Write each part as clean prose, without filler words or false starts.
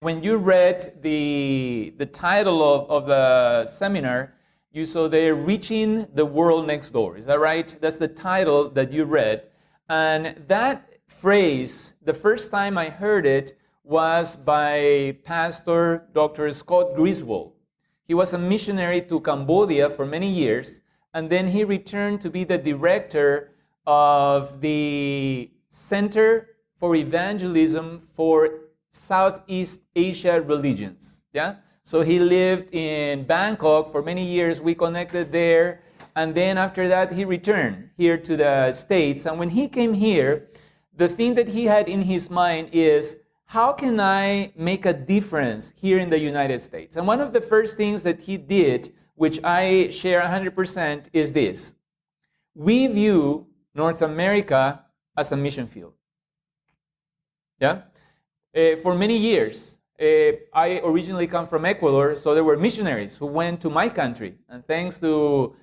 when you read the title of the seminar, you saw they're reaching the world next door. Is that right? That's the title that you read. And that phrase, the first time I heard it was by Pastor Dr. Scott Griswold. He was a missionary to Cambodia for many years, and then he returned to be the director of the Center for Evangelism for Southeast Asia Religions. Yeah? So he lived in Bangkok for many years. We connected there. And then after that, he returned here to the States. And when he came here, the thing that he had in his mind is, how can I make a difference here in the United States? And one of the first things that he did, which I share 100%, is this. We view North America as a mission field. Yeah? For many years, I originally come from Ecuador, so there were missionaries who went to my country. And thanks to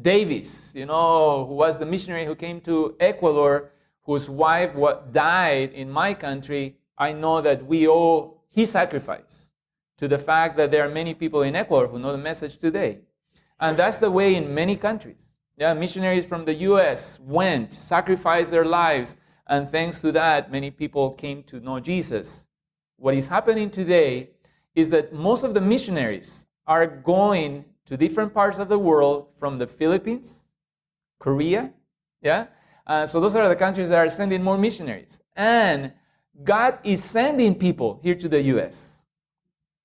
Davis, who was the missionary who came to Ecuador, whose wife died in my country, I know that we owe his sacrifice to the fact that there are many people in Ecuador who know the message today. And that's the way in many countries. Yeah, missionaries from the U.S. went, sacrificed their lives, and thanks to that, many people came to know Jesus. What is happening today is that most of the missionaries are going to different parts of the world, from the Philippines, Korea, yeah? So those are the countries that are sending more missionaries. And God is sending people here to the U.S.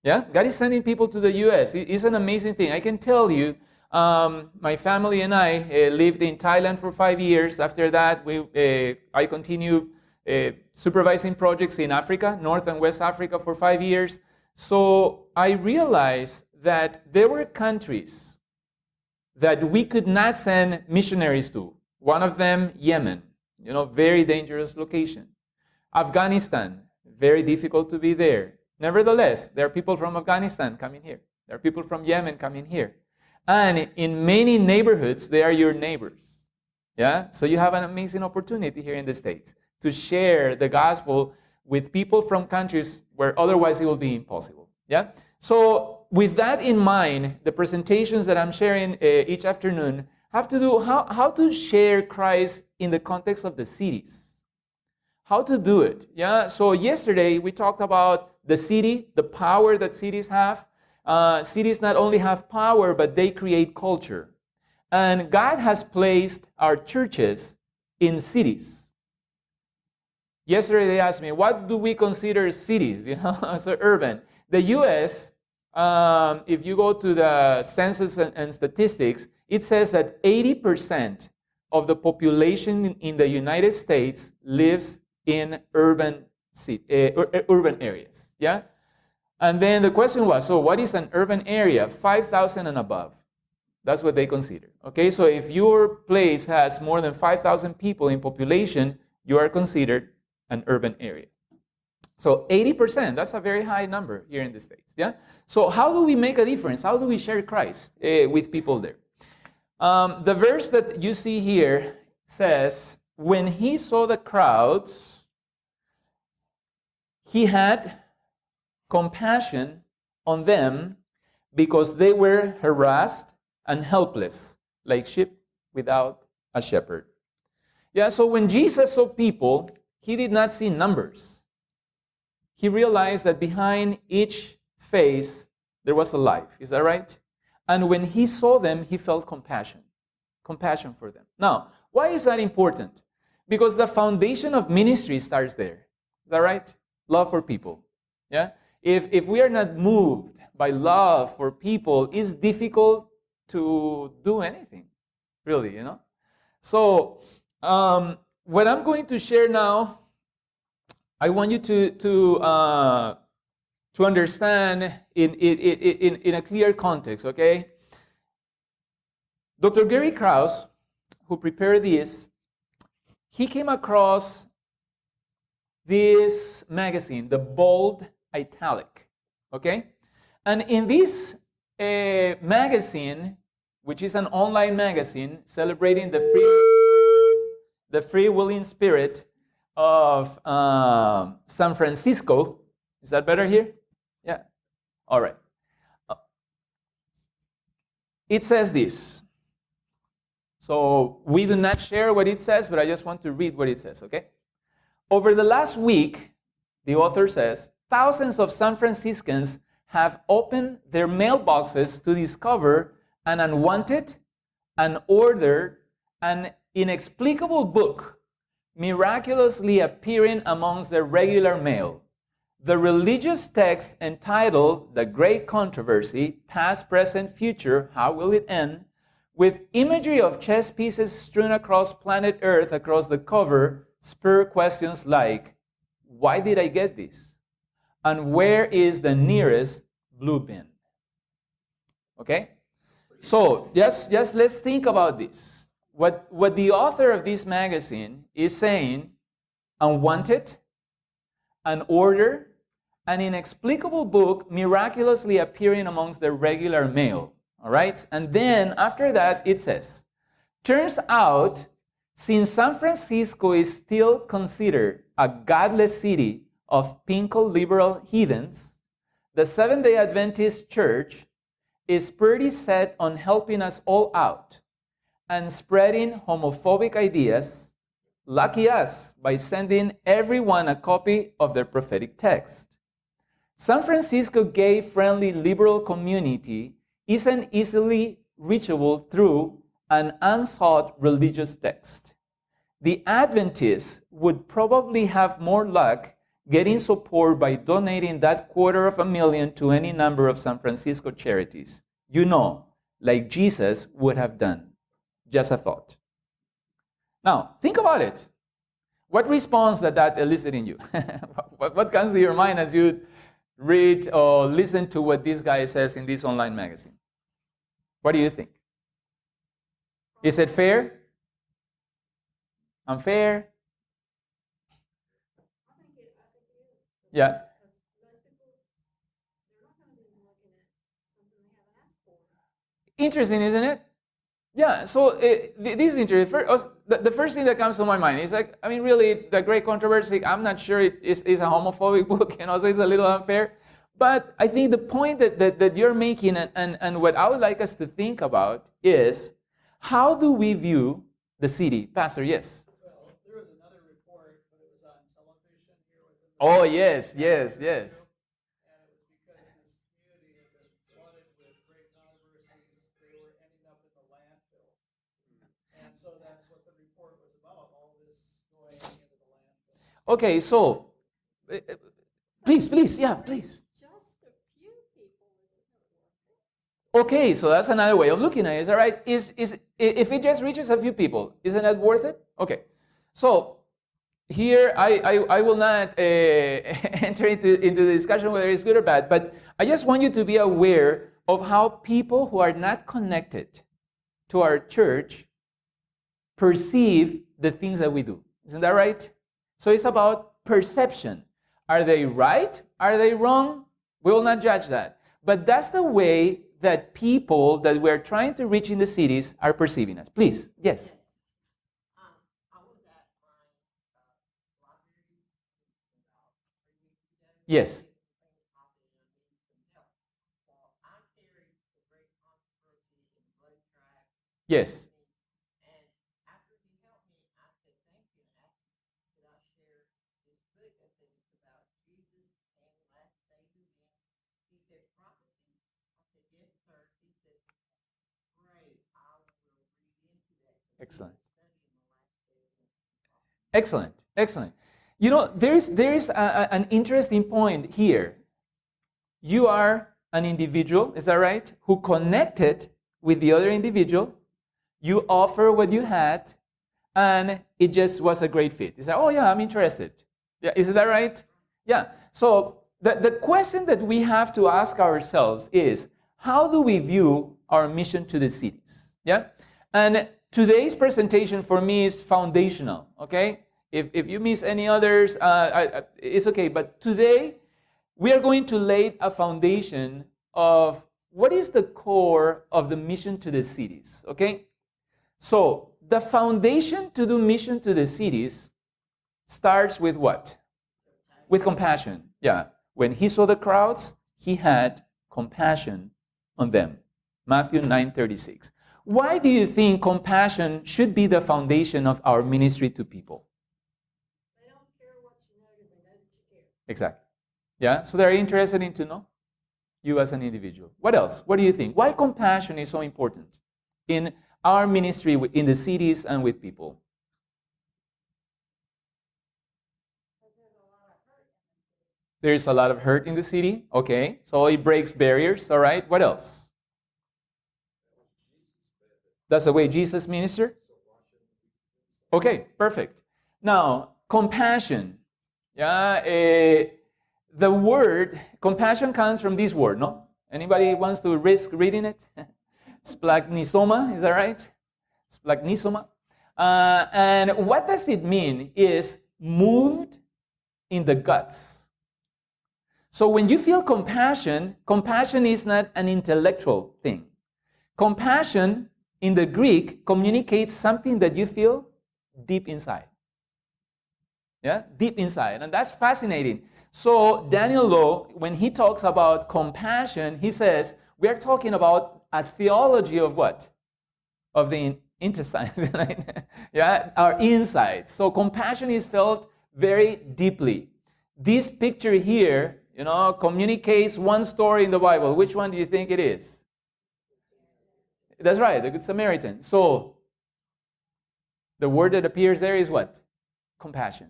Yeah? God is sending people to the U.S. It's an amazing thing. I can tell you, my family and I lived in Thailand for 5 years. After that, I continued supervising projects in Africa, North and West Africa, for 5 years. So I realized that there were countries that we could not send missionaries to. One of them, Yemen, very dangerous location. Afghanistan, very difficult to be there. Nevertheless, there are people from Afghanistan coming here. There are people from Yemen coming here. And in many neighborhoods, they are your neighbors. Yeah? So you have an amazing opportunity here in the States to share the gospel with people from countries where otherwise it will be impossible. Yeah? So with that in mind, the presentations that I'm sharing each afternoon have to do how to share Christ in the context of the cities. How to do it. Yeah. So yesterday we talked about the city, the power that cities have. Cities not only have power, but they create culture. And God has placed our churches in cities. Yesterday they asked me, what do we consider cities? So urban. The U.S., if you go to the census and statistics, it says that 80% of the population in the United States lives in urban areas. Yeah? And then the question was, so what is an urban area? 5,000 and above. That's what they consider. Okay, so if your place has more than 5,000 people in population, you are considered an urban area. So 80%, that's a very high number here in the States. Yeah. So how do we make a difference? How do we share Christ with people there? The verse that you see here says, when he saw the crowds, he had compassion on them because they were harassed and helpless, like sheep without a shepherd. Yeah, so when Jesus saw people, he did not see numbers. He realized that behind each face, there was a life. Is that right? And when he saw them, he felt compassion for them. Now, why is that important? Because the foundation of ministry starts there. Is that right? Love for people. Yeah? If we are not moved by love for people, it's difficult to do anything, really, So, what I'm going to share now, I want you to understand in a clear context, okay? Dr. Gary Krause, who prepared this, he came across this magazine, the Bold Italic, okay? And in this magazine, which is an online magazine celebrating the free willing spirit of San Francisco. Is that better here? All right. It says this. So we do not share what it says, but I just want to read what it says, okay? Over the last week, the author says, thousands of San Franciscans have opened their mailboxes to discover an unwanted, unordered, and inexplicable book miraculously appearing amongst their regular mail. The religious text entitled The Great Controversy, Past, Present, Future, How Will It End? With imagery of chess pieces strewn across planet Earth across the cover, spur questions like, why did I get this? And where is the nearest blue bin? Okay? So, just let's think about this. What the author of this magazine is saying, unwanted, unordered, an inexplicable book miraculously appearing amongst the regular mail. All right? And then after that, it says, turns out, since San Francisco is still considered a godless city of pinko liberal heathens, the Seventh-day Adventist Church is pretty set on helping us all out and spreading homophobic ideas. Lucky us by sending everyone a copy of their prophetic text. San Francisco gay-friendly liberal community isn't easily reachable through an unsought religious text. The Adventists would probably have more luck getting support by donating that $250,000 to any number of San Francisco charities. You know, like Jesus would have done. Just a thought. Now, think about it. What response did that elicit in you? What comes to your mind as you read or listen to what this guy says in this online magazine? What do you think? Is it fair? Unfair? Yeah. Interesting, isn't it? Yeah, so this is interesting. The first thing that comes to my mind is like, I mean, really, The Great Controversy, I'm not sure it is a homophobic book, so it's a little unfair. But I think the point that you're making and what I would like us to think about is, how do we view the city? Pastor, yes? Well, there was another report, but it was on television here within the Oh, yes. And it was because this community had been flooded with great controversies. They were ending up in the landfill. And so that's what the report was about, all this going into the landfill. Okay, so, please, yeah, please. Just a few people, isn't it? Okay, so that's another way of looking at it. Is that right? If it just reaches a few people, isn't that worth it? Okay, so here I will not enter into the discussion whether it's good or bad, but I just want you to be aware of how people who are not connected to our church perceive the things that we do. Isn't that right? So it's about perception. Are they right? Are they wrong? We will not judge that. But that's the way that people that we're trying to reach in the cities are perceiving us. Please, yes. I was at my library about 3 weeks ago. Yes. Well, I carried the Great Controversy and Blood Track. Yes. And after he helped me, I said thank you and asked him, could I share this book? I said it's about Jesus and the last days of the end. He said prophecy. I said yes, sir. He said great. I will read into that. Excellent. Studying the last days of prophecy. Excellent. Excellent. You know, there is an interesting point here. You are an individual, is that right, who connected with the other individual. You offer what you had, and it just was a great fit. You say, oh yeah, I'm interested. Yeah, is that right? Yeah. So the question that we have to ask ourselves is, how do we view our mission to the cities? Yeah. And today's presentation for me is foundational. Okay. If you miss any others, it's okay. But today, we are going to lay a foundation of what is the core of the mission to the cities. Okay. So the foundation to do mission to the cities starts with what? With compassion. Yeah. When he saw the crowds, he had compassion on them. Matthew 9:36. Why do you think compassion should be the foundation of our ministry to people? They don't care what you know, they know that you care. Exactly. Yeah, so they're interested in to know you as an individual. What else? What do you think? Why compassion is so important in our ministry in the cities and with people? There's a lot of hurt in the city. Okay, so it breaks barriers. All right, what else? That's the way Jesus ministered? Okay, perfect. Now, compassion. Yeah, the word compassion comes from this word, no? Anybody wants to risk reading it? Splagnisoma, is that right? Splagnisoma. And what does it mean is moved in the guts. So when you feel compassion, compassion is not an intellectual thing. Compassion in the Greek communicates something that you feel deep inside. Yeah, deep inside. And that's fascinating. So Daniel Lowe, when he talks about compassion, he says, we are talking about a theology of what? Of the insides, right? Yeah, our insides. So compassion is felt very deeply. This picture here, communicates one story in the Bible. Which one do you think it is? That's right, the Good Samaritan. So the word that appears there is what? Compassion.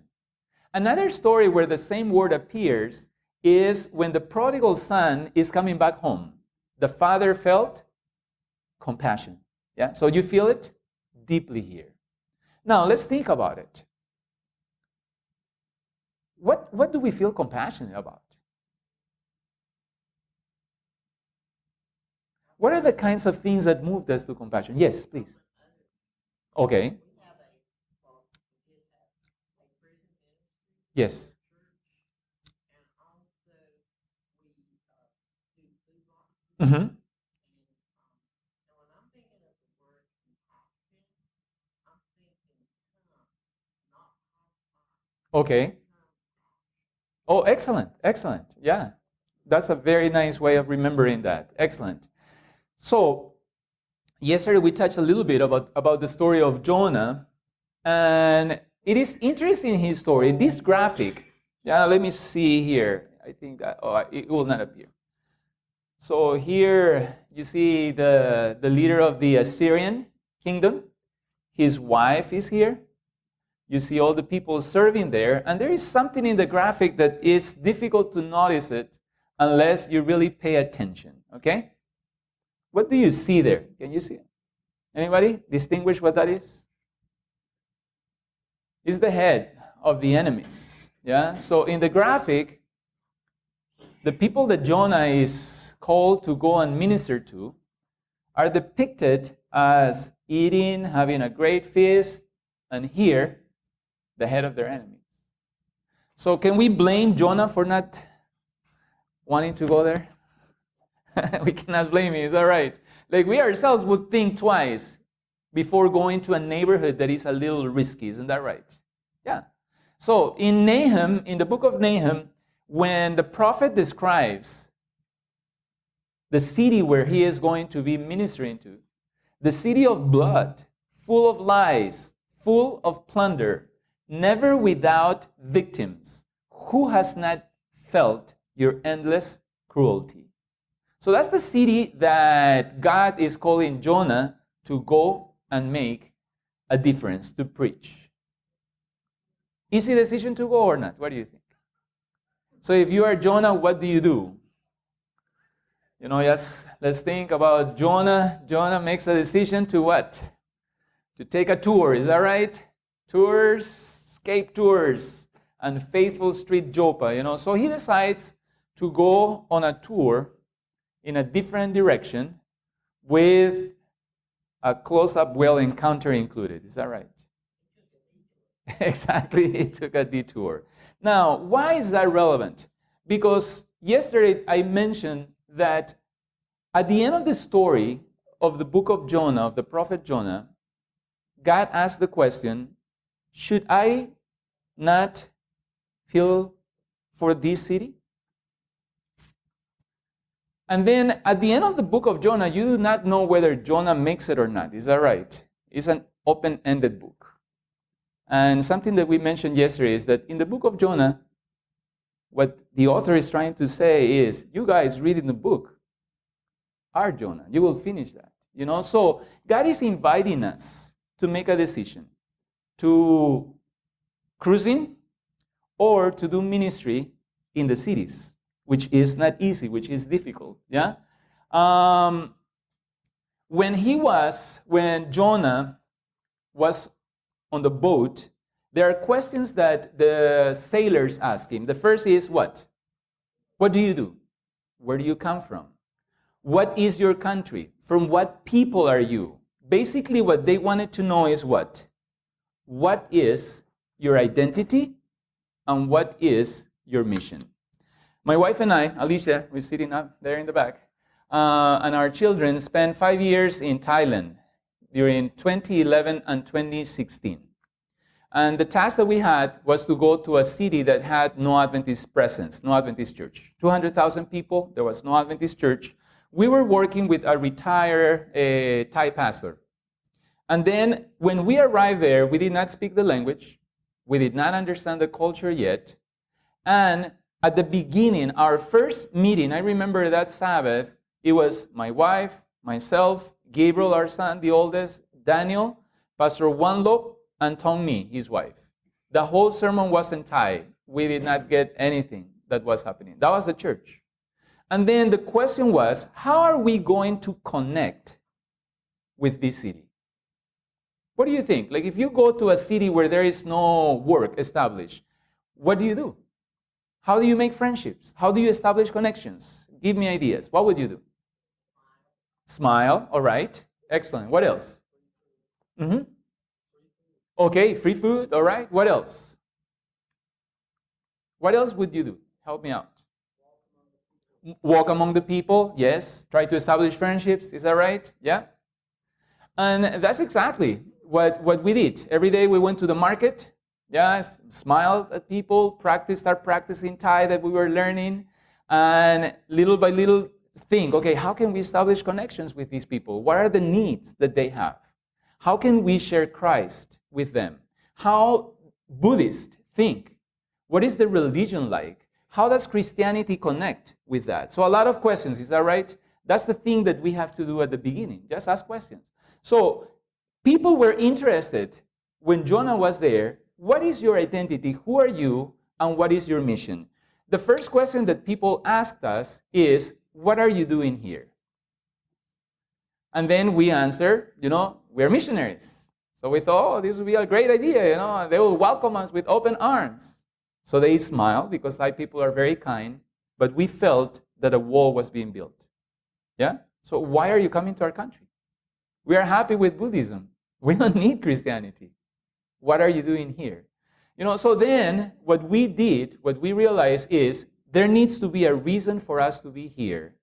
Another story where the same word appears is when the prodigal son is coming back home. The father felt compassion. Yeah, so you feel it deeply here. Now let's think about it. What do we feel compassionate about? What are the kinds of things that moved us to compassion? Yes, please. Okay. Yes. Mm-hmm. Okay. Oh, excellent, excellent. Yeah, that's a very nice way of remembering that. Excellent. So, yesterday we touched a little bit about the story of Jonah, and it is interesting, his story. This graphic, let me see here. I think that, it will not appear. So here you see the leader of the Assyrian kingdom. His wife is here. You see all the people serving there, and there is something in the graphic that is difficult to notice it unless you really pay attention, okay? What do you see there? Can you see it? Anybody distinguish what that is? It's the head of the enemies, yeah? So in the graphic, the people that Jonah is called to go and minister to are depicted as eating, having a great feast, and here, the head of their enemies. So can we blame Jonah for not wanting to go there? We cannot blame him, is that right? Like we ourselves would think twice before going to a neighborhood that is a little risky, isn't that right? Yeah. So in Nahum, in the book of Nahum, when the prophet describes the city where he is going to be ministering to, the city of blood, full of lies, full of plunder, never without victims. Who has not felt your endless cruelty? So that's the city that God is calling Jonah to go and make a difference, to preach. Easy decision to go or not? What do you think? So if you are Jonah, what do you do? Yes, let's think about Jonah. Jonah makes a decision to what? To take a tour, is that right? Tours, escape tours, and faithful street Joppa, So he decides to go on a tour in a different direction with a close-up well encounter included. Is that right? Exactly, he took a detour. Now, why is that relevant? Because yesterday I mentioned that at the end of the story of the book of Jonah, of the prophet Jonah, God asked the question, should I not feel for this city? And then at the end of the book of Jonah, you do not know whether Jonah makes it or not. Is that right? It's an open-ended book. And something that we mentioned yesterday is that in the book of Jonah, what the author is trying to say is, you guys reading the book are Jonah. You will finish that. So God is inviting us to make a decision to cruising or to do ministry in the cities, which is not easy, which is difficult. Yeah. When Jonah was on the boat, there are questions that the sailors ask him. The first is what? What do you do? Where do you come from? What is your country? From what people are you? Basically, what they wanted to know is what? What is your identity and what is your mission? My wife and I, Alicia, we're sitting up there in the back, and our children spent 5 years in Thailand during 2011 and 2016. And the task that we had was to go to a city that had no Adventist presence, no Adventist church. 200,000 people, there was no Adventist church. We were working with a retired Thai pastor. And then when we arrived there, we did not speak the language. We did not understand the culture yet. And at the beginning, our first meeting, I remember that Sabbath, it was my wife, myself, Gabriel, our son, the oldest, Daniel, Pastor Wanlop, and Tong Mi, his wife. The whole sermon was in Thai. We did not get anything that was happening. That was the church. And then the question was, how are we going to connect with this city? What do you think? Like if you go to a city where there is no work established, what do you do? How do you make friendships? How do you establish connections? Give me ideas. What would you do? Smile. All right. Excellent. What else? Mm-hmm. Okay, free food. All right. What else? What else would you do? Help me out. Walk among the people. Yes. Try to establish friendships. Is that right? Yeah. And that's exactly what we did. Every day we went to the market. Yeah, smiled at people, start practicing Thai that we were learning, and little by little think, okay, how can we establish connections with these people? What are the needs that they have? How can we share Christ with them? How Buddhists think? What is the religion like? How does Christianity connect with that? So a lot of questions, is that right? That's the thing that we have to do at the beginning, just ask questions. So people were interested when Jonah was there. What is your identity? Who are you? And what is your mission? The first question that people asked us is, what are you doing here? And then we answer, we're missionaries. So we thought, oh, this would be a great idea, they will welcome us with open arms. So they smiled because Thai people are very kind, but we felt that a wall was being built. Yeah? So why are you coming to our country? We are happy with Buddhism. We don't need Christianity. What are you doing here? So then what we realized is there needs to be a reason for us to be here.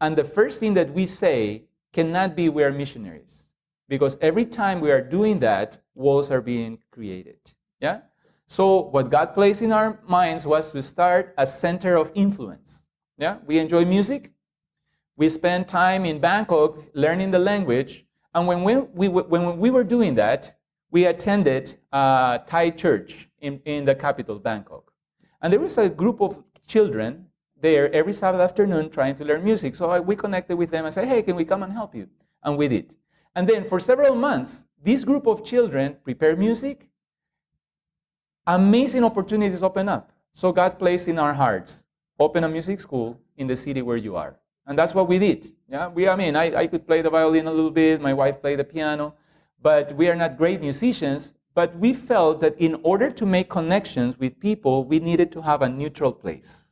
And the first thing that we say cannot be we are missionaries. Because every time we are doing that, walls are being created. Yeah? So what God placed in our minds was to start a center of influence. Yeah? We enjoy music. We spend time in Bangkok learning the language. And when we were doing that, we attended a Thai church in the capital, Bangkok. And there was a group of children there every Sabbath afternoon trying to learn music. So we connected with them and said, hey, can we come and help you? And we did. And then for several months, this group of children prepared music. Amazing opportunities open up. So God placed in our hearts, open a music school in the city where you are. And that's what we did. Yeah, I could play the violin a little bit. My wife played the piano. But we are not great musicians, but we felt that in order to make connections with people, we needed to have a neutral place.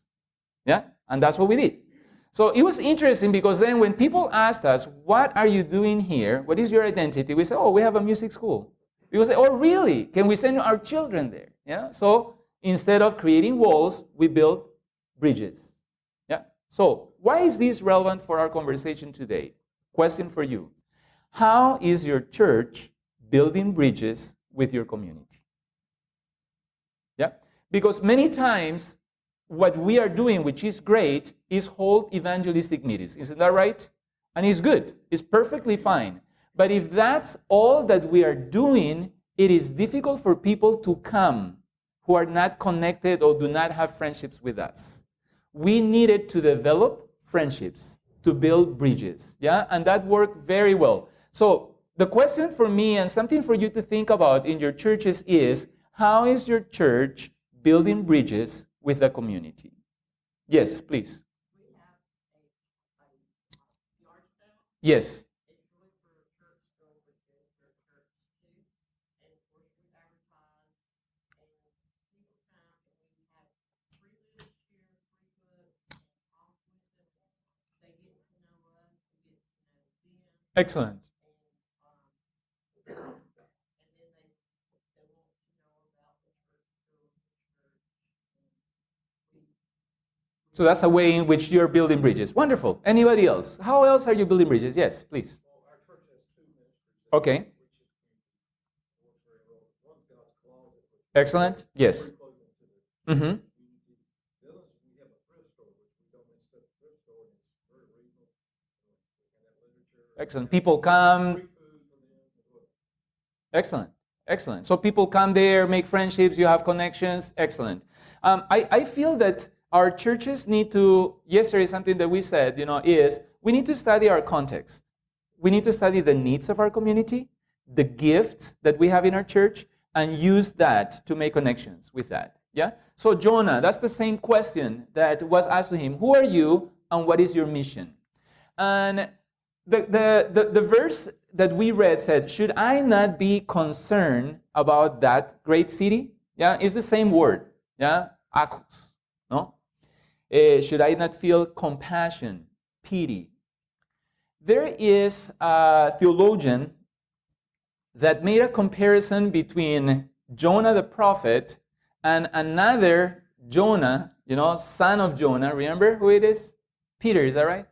Yeah? And that's what we did. So it was interesting because then when people asked us, what are you doing here? What is your identity? We said, oh, we have a music school. People say, oh, really? Can we send our children there? Yeah? So instead of creating walls, we built bridges. Yeah? So why is this relevant for our conversation today? Question for you. How is your church building bridges with your community? Yeah? Because many times what we are doing, which is great, is hold evangelistic meetings. Isn't that right? And it's good. It's perfectly fine. But if that's all that we are doing, it is difficult for people to come who are not connected or do not have friendships with us. We needed to develop friendships to build bridges. Yeah? And that worked very well. So the question for me and something for you to think about in your churches is, how is your church building bridges with the community? Yes, please. We have a yard sale. Yes. It's really for a church store, which is their church too. And of course, we advertise, and people come, and we have free literature, free books, and talk with them. They get to know us, we get to know them. Excellent. And then they want to know about the church store, the church. And So that's a way in which you're building bridges. Wonderful. Anybody else? How else are you building bridges? Yes, please. Well, our church has two ministries. Okay. Which works very well. One's God's Closet, which Excellent. Yes. very close to the Mm-hmm. community. The other is we have a thrift store, which we don't mix up the thrift store, and it's very regional. And that literature. Excellent. People come. Free food for them as well. Excellent. Excellent. So people come there, make friendships, you have connections. Excellent. I feel that our churches need to, yesterday something that we said, is we need to study our context. We need to study the needs of our community, the gifts that we have in our church, and use that to make connections with that. Yeah? So Jonah, that's the same question that was asked to him. Who are you and what is your mission? And the verse that we read said, should I not be concerned about that great city? Yeah, it's the same word. Yeah, akos. No? Should I not feel compassion, pity? There is a theologian that made a comparison between Jonah the prophet and another Jonah, son of Jonah. Remember who it is? Peter, is that right?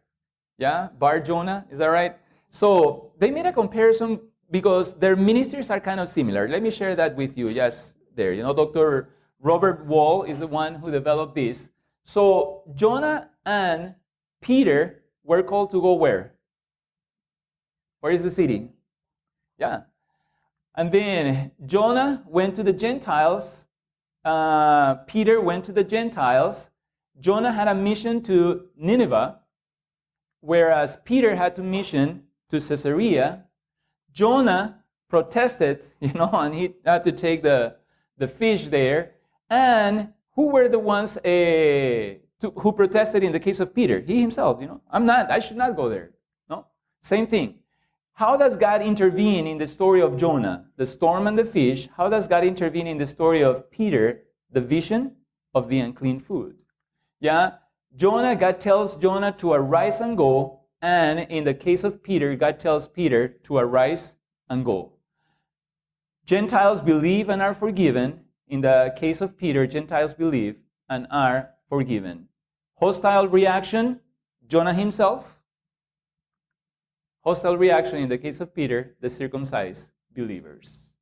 Yeah, Bar Jonah, is that right? So they made a comparison because their ministries are kind of similar. Let me share that with you. Yes, there. Dr. Robert Wall is the one who developed this. So Jonah and Peter were called to go where? Where is the city? Yeah. And then Jonah went to the Gentiles. Peter went to the Gentiles. Jonah had a mission to Nineveh, whereas Peter had a mission to Caesarea. Jonah protested, and he had to take the fish there. And who were the ones who protested in the case of Peter? He himself, I should not go there. No? Same thing. How does God intervene in the story of Jonah, the storm and the fish? How does God intervene in the story of Peter, the vision of the unclean food? Yeah? God tells Jonah to arise and go. And in the case of Peter, God tells Peter to arise and go. Gentiles believe and are forgiven. In the case of Peter, Gentiles believe and are forgiven. Hostile reaction, Jonah himself. Hostile reaction in the case of Peter, the circumcised believers.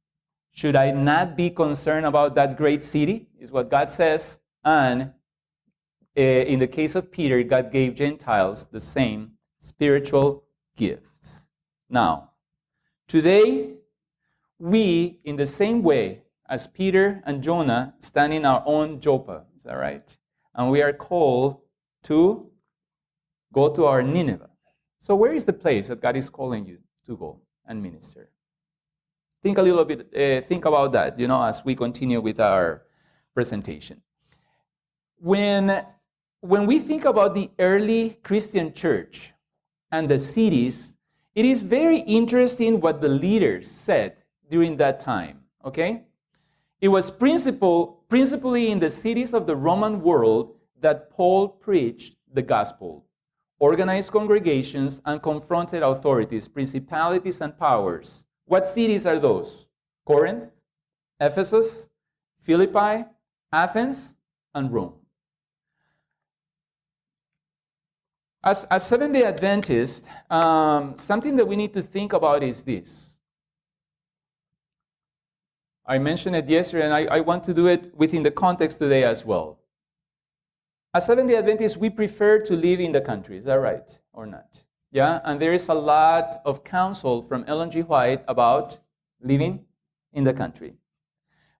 Should I not be concerned about that great city, is what God says. And in the case of Peter, God gave Gentiles the same spiritual gifts. Now, today, we, in the same way as Peter and Jonah, stand in our own Joppa. Is that right? And we are called to go to our Nineveh. So where is the place that God is calling you to go and minister? Think a little bit, think about that, as we continue with our presentation. When we think about the early Christian church and the cities, it is very interesting what the leaders said during that time, okay? It was principally in the cities of the Roman world that Paul preached the gospel, organized congregations, and confronted authorities, principalities, and powers. What cities are those? Corinth, Ephesus, Philippi, Athens, and Rome. As Seventh-day Adventists, something that we need to think about is this. I mentioned it yesterday, and I want to do it within the context today as well. As Seventh-day Adventists, we prefer to live in the country. Is that right or not? Yeah, and there is a lot of counsel from Ellen G. White about living in the country.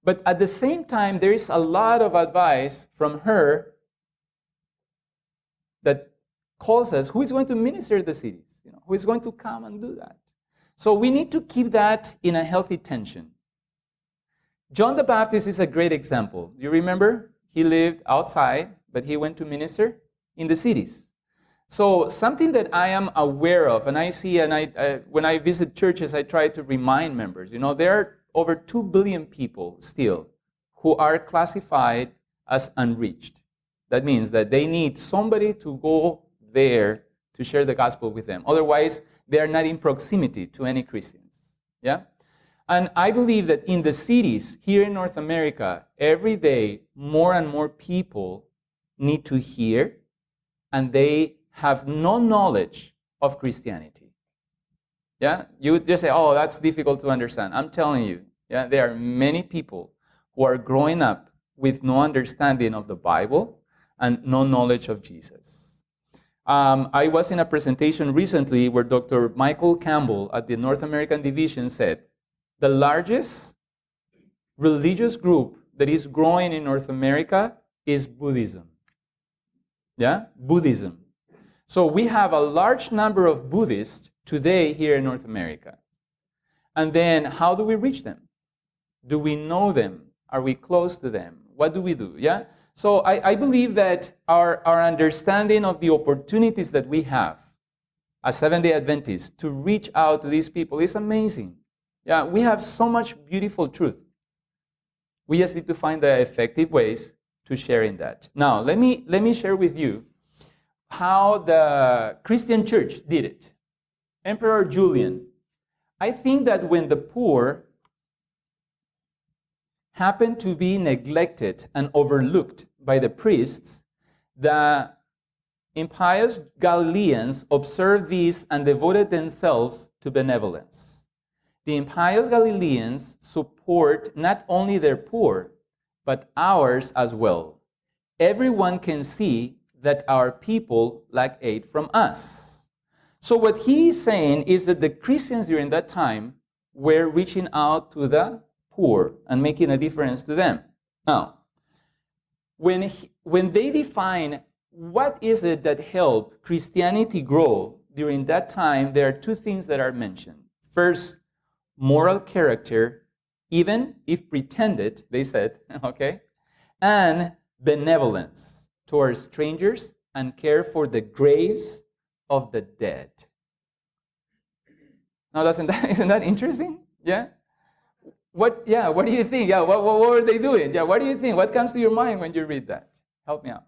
But at the same time, there is a lot of advice from her that calls us who is going to minister the cities, who is going to come and do that. So we need to keep that in a healthy tension. John the Baptist is a great example. You remember? He lived outside, but he went to minister in the cities. So something that I am aware of, and I see, and when I visit churches, I try to remind members, there are over 2 billion people still who are classified as unreached. That means that they need somebody to go there to share the gospel with them. Otherwise, they are not in proximity to any Christians. Yeah? And I believe that in the cities here in North America, every day, more and more people need to hear, and they have no knowledge of Christianity. Yeah? You would just say, oh, that's difficult to understand. I'm telling you, yeah, there are many people who are growing up with no understanding of the Bible and no knowledge of Jesus. I was in a presentation recently where Dr. Michael Campbell at the North American Division said, the largest religious group that is growing in North America is Buddhism. Yeah? Buddhism. So we have a large number of Buddhists today here in North America. And then how do we reach them? Do we know them? Are we close to them? What do we do? Yeah? So I believe that our understanding of the opportunities that we have as Seventh-day Adventists to reach out to these people is amazing. Yeah, we have so much beautiful truth. We just need to find the effective ways to sharing that. Now, let me share with you how the Christian church did it. Emperor Julian. I think that when the poor happened to be neglected and overlooked by the priests, the impious Galileans observed this and devoted themselves to benevolence. The impious Galileans support not only their poor, but ours as well. Everyone can see that our people lack aid from us. So what he is saying is that the Christians during that time were reaching out to the poor and making a difference to them. Now, when they define what is it that helped Christianity grow during that time, there are two things that are mentioned. First, moral character, even if pretended, they said, okay, and benevolence towards strangers and care for the graves of the dead. Now, isn't that interesting? Yeah? What do you think? Yeah, what were they doing? Yeah, what do you think? What comes to your mind when you read that? Help me out.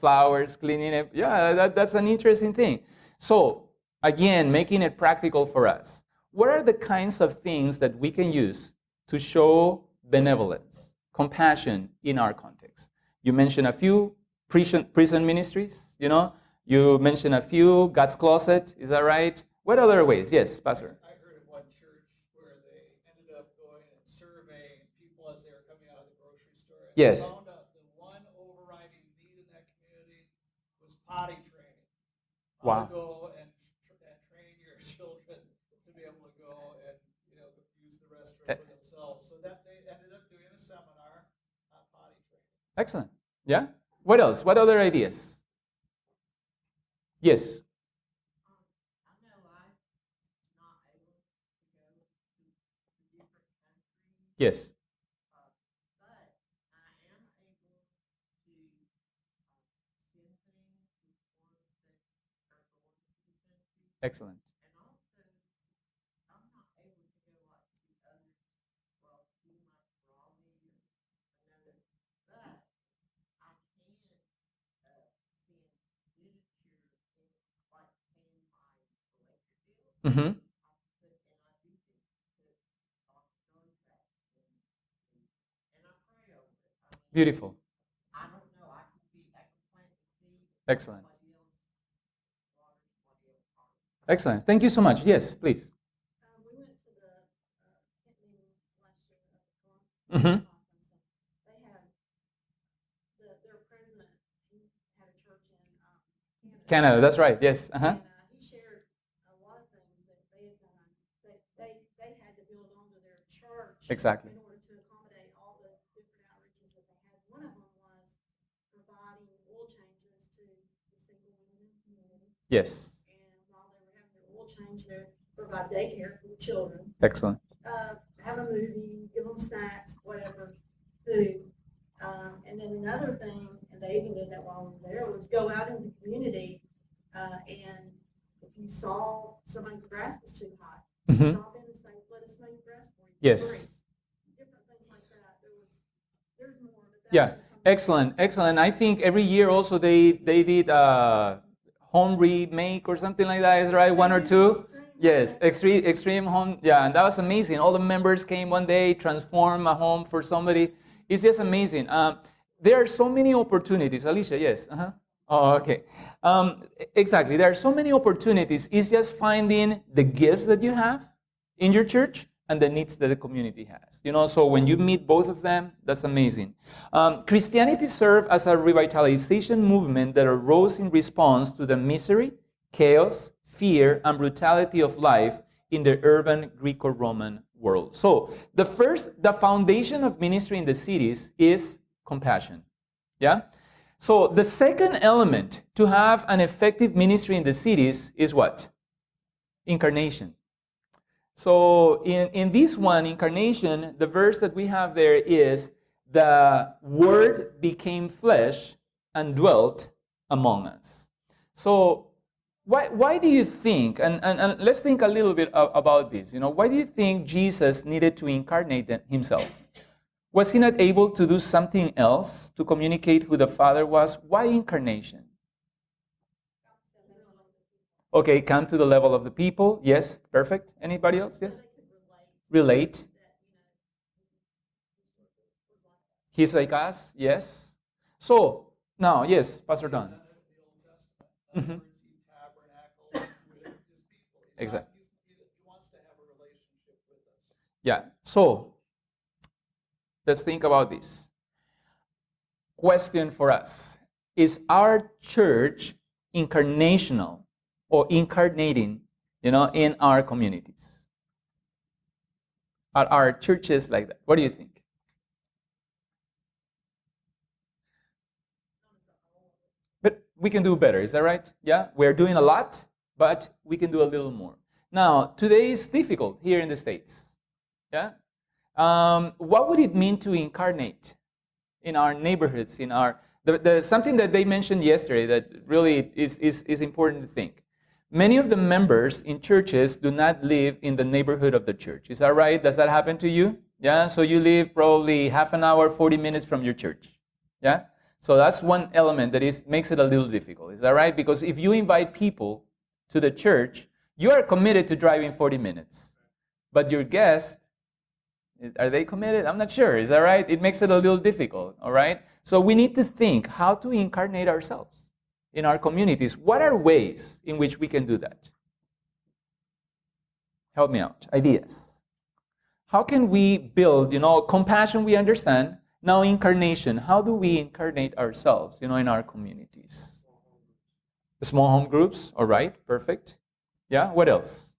Flowers, cleaning it. Yeah, that's an interesting thing. So, again, making it practical for us. What are the kinds of things that we can use to show benevolence, compassion in our context? You mentioned a few prison ministries, You mentioned a few, God's Closet, is that right? What other ways? Yes, Pastor. I heard of one church where they ended up going and surveying people as they were coming out of the grocery store. And Yes. They found out the one overriding need in that community was potty training. How to go and train your children to be able to go and use the restroom for themselves. So that they ended up doing a seminar on potty training. Excellent. Yeah? What else? What other ideas? Yes. Yes. But I am able to send things before that are going to the country. Excellent. And also, I'm not able to go like the others, well, too much Raleigh or another, but I can send literature in, like paying my electric bill. Mm-hmm. Beautiful. I don't know. I can plant the seed. Excellent. Excellent. Thank you so much. Yes, please. We went to the Kentney last year at the conference. Mm-hmm. They he had a church in Canada. Canada, that's right. Yes. Uh-huh. And he shared a lot of things that they had done. They had to build onto their church Exactly. in order to accommodate all the different outreaches that they had. One of them was providing oil changes to the single women in the community. Yes. And while they were having their oil change, they provide daycare for the children. Excellent. Have a movie, give them snacks, whatever, food. And then another thing, and they even did that while we were there, was go out in the community and if you saw somebody's grass was too high, Mhm. stop in and say, let us mow your grass for you. Yes. Free. Different things like that. There's more. But that's Yeah. just something Excellent. else. Excellent. I think every year also they did home remake or something like that. Is right? One or two. Yes, extreme home. Yeah, and that was amazing. All the members came one day, transform a home for somebody. It's just amazing. There are so many opportunities. Alicia, yes. Uh-huh. Oh, okay. Exactly. There are so many opportunities. It's just finding the gifts that you have in your church and the needs that the community has. So when you meet both of them, that's amazing. Christianity served as a revitalization movement that arose in response to the misery, chaos, fear, and brutality of life in the urban Greco-Roman world. So the foundation of ministry in the cities is compassion. Yeah? So the second element to have an effective ministry in the cities is what? Incarnation. So in this one, incarnation, the verse that we have there is, the Word became flesh and dwelt among us. So why do you think, and let's think a little bit about this, why do you think Jesus needed to incarnate himself? Was he not able to do something else to communicate who the Father was? Why incarnation? Okay, come to the level of the people. Yes, perfect. Anybody else? Yes? So they could Relate. that, He's like us. Yes. So, now, yes, Pastor Don. In the Old Testament, in other Mhm. words, he tabernacled with his people. Exactly. He wants to have a relationship with us. Yeah. So, let's think about this. Question for us. Is our church incarnational or incarnating, in our communities? Are our churches like that? What do you think? But we can do better, is that right? Yeah, we're doing a lot, but we can do a little more. Now, today is difficult here in the States. Yeah? What would it mean to incarnate in our neighborhoods, in our something that they mentioned yesterday that really is important to think. Many of the members in churches do not live in the neighborhood of the church. Is that right? Does that happen to you? Yeah, so you live probably half an hour, 40 minutes from your church. Yeah? So that's one element that makes it a little difficult. Is that right? Because if you invite people to the church, you are committed to driving 40 minutes. But your guest, are they committed? I'm not sure. Is that right? It makes it a little difficult, all right? So we need to think how to incarnate ourselves in our communities. What are ways in which we can do that? Help me out. Ideas. How can we build, compassion we understand. Now incarnation. How do we incarnate ourselves, in our communities? Small home groups. All right. Perfect. Yeah. What else?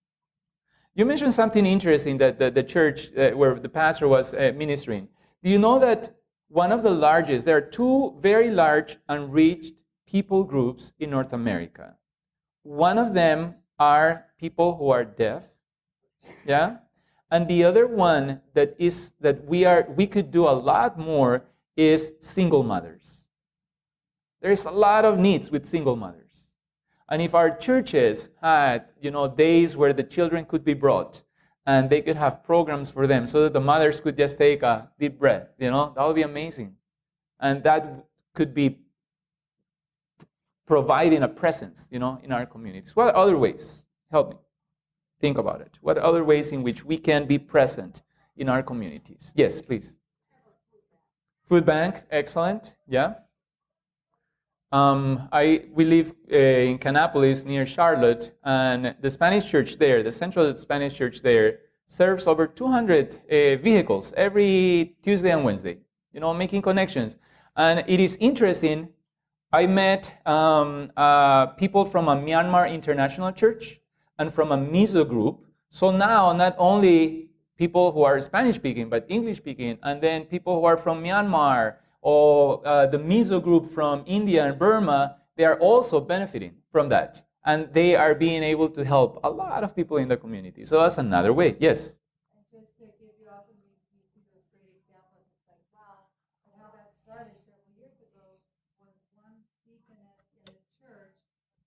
You mentioned something interesting that the church where the pastor was ministering. Do you know that one of the largest, there are two very large unreached people groups in North America. One of them are people who are deaf, yeah? And the other one that we could do a lot more is single mothers. There's a lot of needs with single mothers. And if our churches had, days where the children could be brought and they could have programs for them so that the mothers could just take a deep breath, that would be amazing. And that could be providing a presence, in our communities. What other ways? Help me. Think about it. What other ways in which we can be present in our communities? Yes, please. Food bank, excellent. Yeah. We live in Canapolis near Charlotte, and the Spanish church there, the Central Spanish church there, serves over 200 vehicles every Tuesday and Wednesday, making connections. And it is interesting, I met people from a Myanmar International Church and from a Mizo group. So now not only people who are Spanish speaking, but English speaking, and then people who are from Myanmar or the Mizo group from India and Burma, they are also benefiting from that. And they are being able to help a lot of people in the community. So that's another way. Yes? And just to give you often you see those great examples, it's like, wow, and how that started several years ago was one deaconess in the church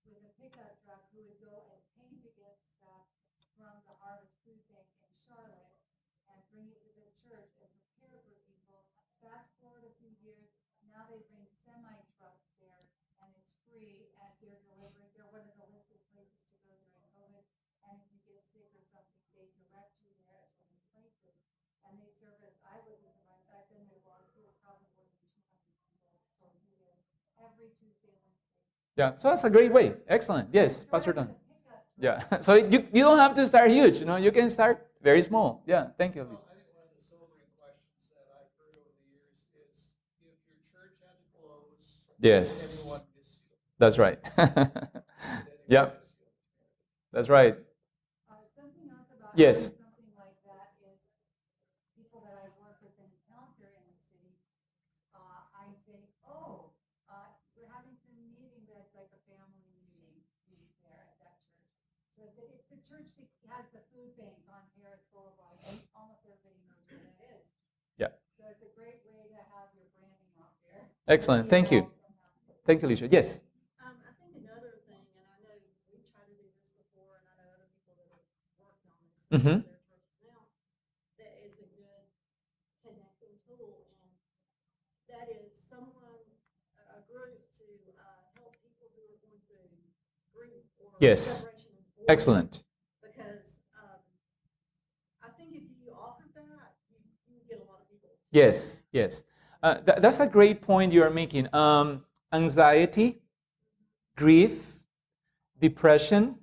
with a pickup truck who would go and paint to get stuff from the Harvest Food Bank in Charlotte and bring it to the church and prepare for people. Fast forward a few years, now they bring semi-trucks there and it's free and they're delivering. They're one of the listed places to go during COVID. And if you get sick or something, they direct you there as one of the places. And they service eyewitnesses. I've been there once. It was probably more than 200 people for a year, every Tuesday and Wednesday. Yeah, so that's a great way. Excellent. Yes, Pastor Don. Yeah, so you don't have to start huge. You can start very small. Yeah, thank you, Alicia. I think one of the sobering questions that I've heard over the years is if your church had to close, Yes, anyone gets healed. that's right. Yep, that's right. Something else about Yes. something like that is people that I've worked with and encounter in the city. I say, we're having some meeting that's like a family meeting there at that church. So I said, it's the church that has the food bank on Harris Boulevard, and almost everybody knows where that is. Yeah. So it's a great way to have your branding out there. Excellent. Thank you. Thank you, Alicia. Yes. I think another thing, and I know we tried to do this before, and I know other people that have worked on this in Mhm. their churches now, that is a good connecting tool, and that is someone, a group to help people who are going through grief or Yes. separation and divorce. Excellent. Because I think if you offered that, you get a lot of people. Yes, yes. That's a great point you are making. Anxiety, grief, depression,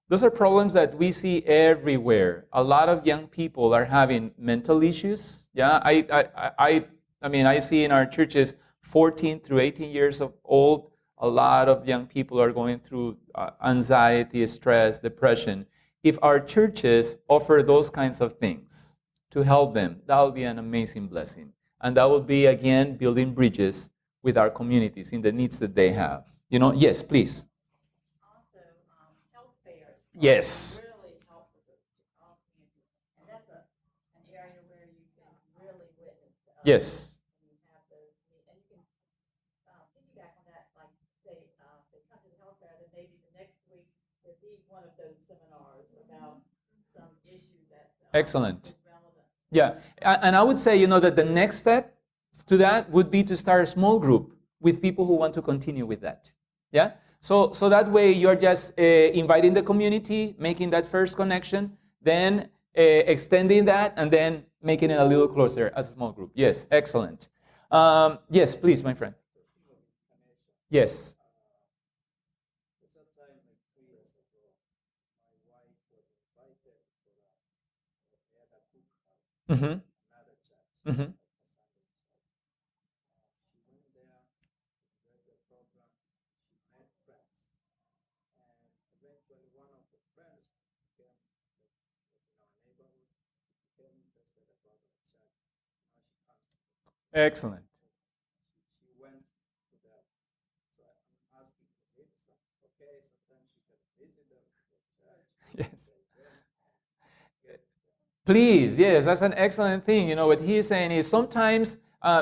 those are problems that we see everywhere. A lot of young people are having mental issues. Yeah, I mean, I see in our churches 14 through 18 years of old, a lot of young people are going through anxiety, stress, depression. If our churches offer those kinds of things to help them, that would be an amazing blessing. And that would be, again, building bridges with our communities in the needs that they have. Yes, please. Also, health fairs. Yes. Really help with the community. And that's an area where you can really witness. Yes. You have those, and you can piggyback on that, like, say, they come to the health fair, then maybe the next week there'd be one of those seminars about some issue that Excellent. is relevant. Yeah, and I would say, that the next step to that would be to start a small group with people who want to continue with that. Yeah? So that way you're just inviting the community, making that first connection, then extending that, and then making it a little closer as a small group. Yes, excellent. Yes, please, my friend. Yes. Sometime like 2 years ago, my wife was invited for they had a book house, Mm-hmm. another church, Mm-hmm. a Sunday church. She went there, read the program, she met friends, and eventually one of the friends became, like, was in our neighborhood, became interested about the church. Now she comes to the Excellent. she went to that. So I'm asking, is it okay? Sometimes you can visit the church. Yes. Get Please, yes, that's an excellent thing. What he is saying is sometimes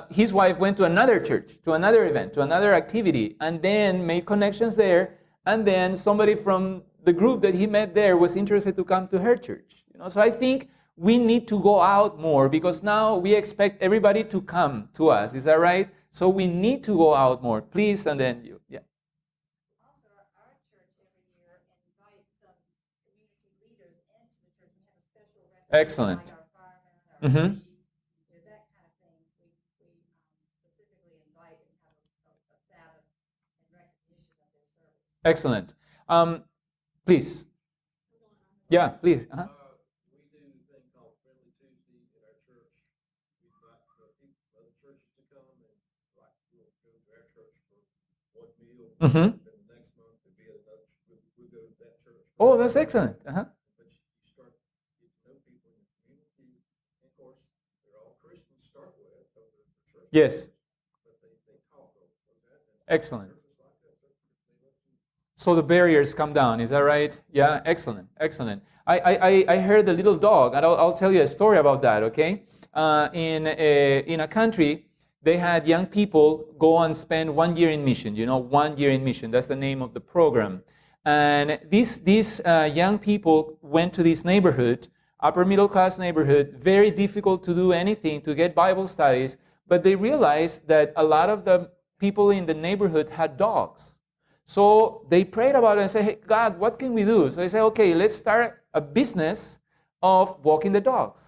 his wife went to another church, to another event, to another activity, and then made connections there, and then somebody from the group that he met there was interested to come to her church. So I think we need to go out more because now we expect everybody to come to us. Is that right? So we need to go out more. Please, and then you. Yeah. Also, our church every year invites some community leaders into the church. We have a special recognition, Excellent. like our firemen, our Mhm. police, that kind of things. We specifically invite and have a Sabbath in recognition of their service. Excellent. Please. Yeah, please. Uh-huh. We do a thing called Friendly Tuesday at our church. We invite people, other churches to come and like we'll go to our church for one meal, Mhm. then the next month it'd be at another, we'll go to that church. Oh, that's excellent. Uh-huh. But you start getting to know people in the community, and of course, they're all Christians to start with, because they're church. Yes. But they talk over that. Excellent. Churches like that, they let you. So the barriers come down. Is that right? Yeah. Excellent. Excellent. I heard the little dog, and I'll tell you a story about that. Okay. In a country, they had young people go and spend 1 year in mission. 1 year in mission. That's the name of the program. And these young people went to this neighborhood, upper middle class neighborhood, very difficult to do anything, to get Bible studies. But they realized that a lot of the people in the neighborhood had dogs. So they prayed about it and said, hey, God, what can we do? So they said, okay, let's start a business of walking the dogs.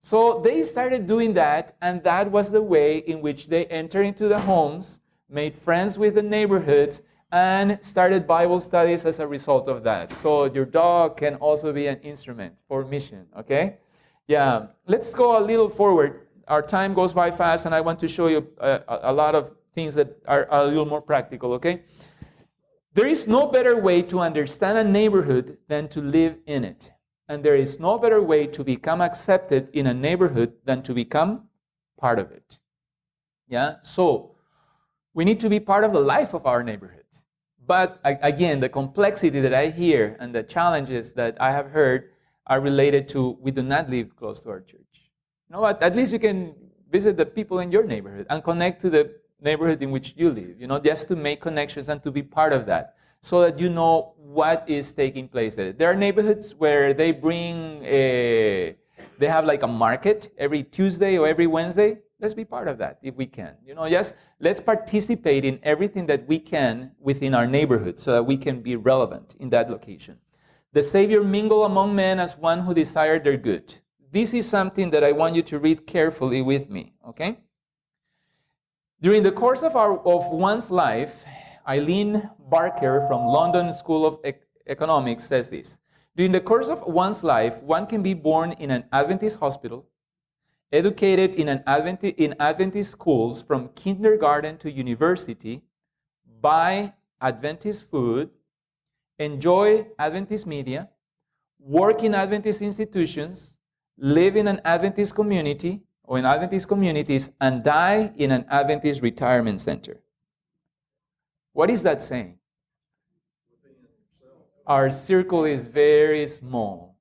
So they started doing that, and that was the way in which they entered into the homes, made friends with the neighborhoods, and started Bible studies as a result of that. So your dog can also be an instrument for mission, okay? Yeah, let's go a little forward. Our time goes by fast, and I want to show you a lot of things that are a little more practical, okay? There is no better way to understand a neighborhood than to live in it. And there is no better way to become accepted in a neighborhood than to become part of it. Yeah? So, we need to be part of the life of our neighborhood. But again, the complexity that I hear and the challenges that I have heard are related to we do not live close to our church. You know what? At least you can visit the people in your neighborhood and connect to the neighborhood in which you live, just to make connections and to be part of that so that you know what is taking place there. There are neighborhoods where they they have like a market every Tuesday or every Wednesday. Let's be part of that if we can. Yes, let's participate in everything that we can within our neighborhood so that we can be relevant in that location. The Savior mingled among men as one who desired their good. This is something that I want you to read carefully with me, okay? During the course of one's life, Eileen Barker from London School of Economics says this. During the course of one's life, one can be born in an Adventist hospital, educated in Adventist schools from kindergarten to university, buy Adventist food, enjoy Adventist media, work in Adventist institutions, live in an Adventist community or in Adventist communities, and die in an Adventist retirement center. What is that saying? Our circle is very small.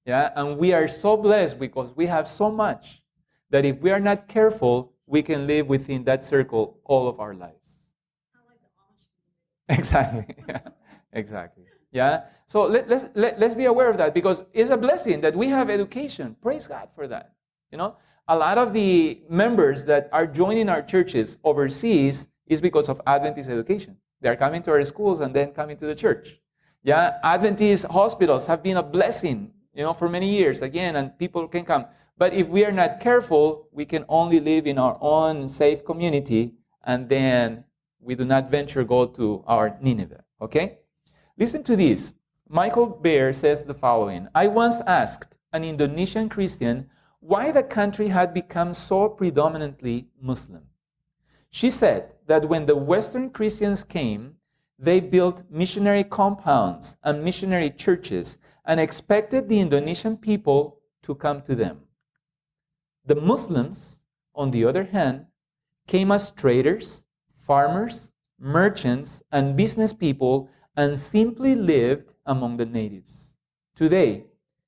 Yeah, and we are so blessed because we have so much that if we are not careful, we can live within that circle all of our lives. Exactly. Yeah. Exactly. Yeah. So let's be aware of that because it's a blessing that we have education. Praise God for that. A lot of the members that are joining our churches overseas is because of Adventist education. They are coming to our schools and then coming to the church. Yeah. Adventist hospitals have been a blessing, for many years, again, and people can come. But if we are not careful, we can only live in our own safe community, and then we do not venture go to our Nineveh, okay? Listen to this. Michael Baer says the following. I once asked an Indonesian Christian why the country had become so predominantly Muslim. She said that when the Western Christians came, they built missionary compounds and missionary churches and expected the Indonesian people to come to them. The Muslims, on the other hand, came as traders, farmers, merchants, and business people and simply lived among the natives. Today,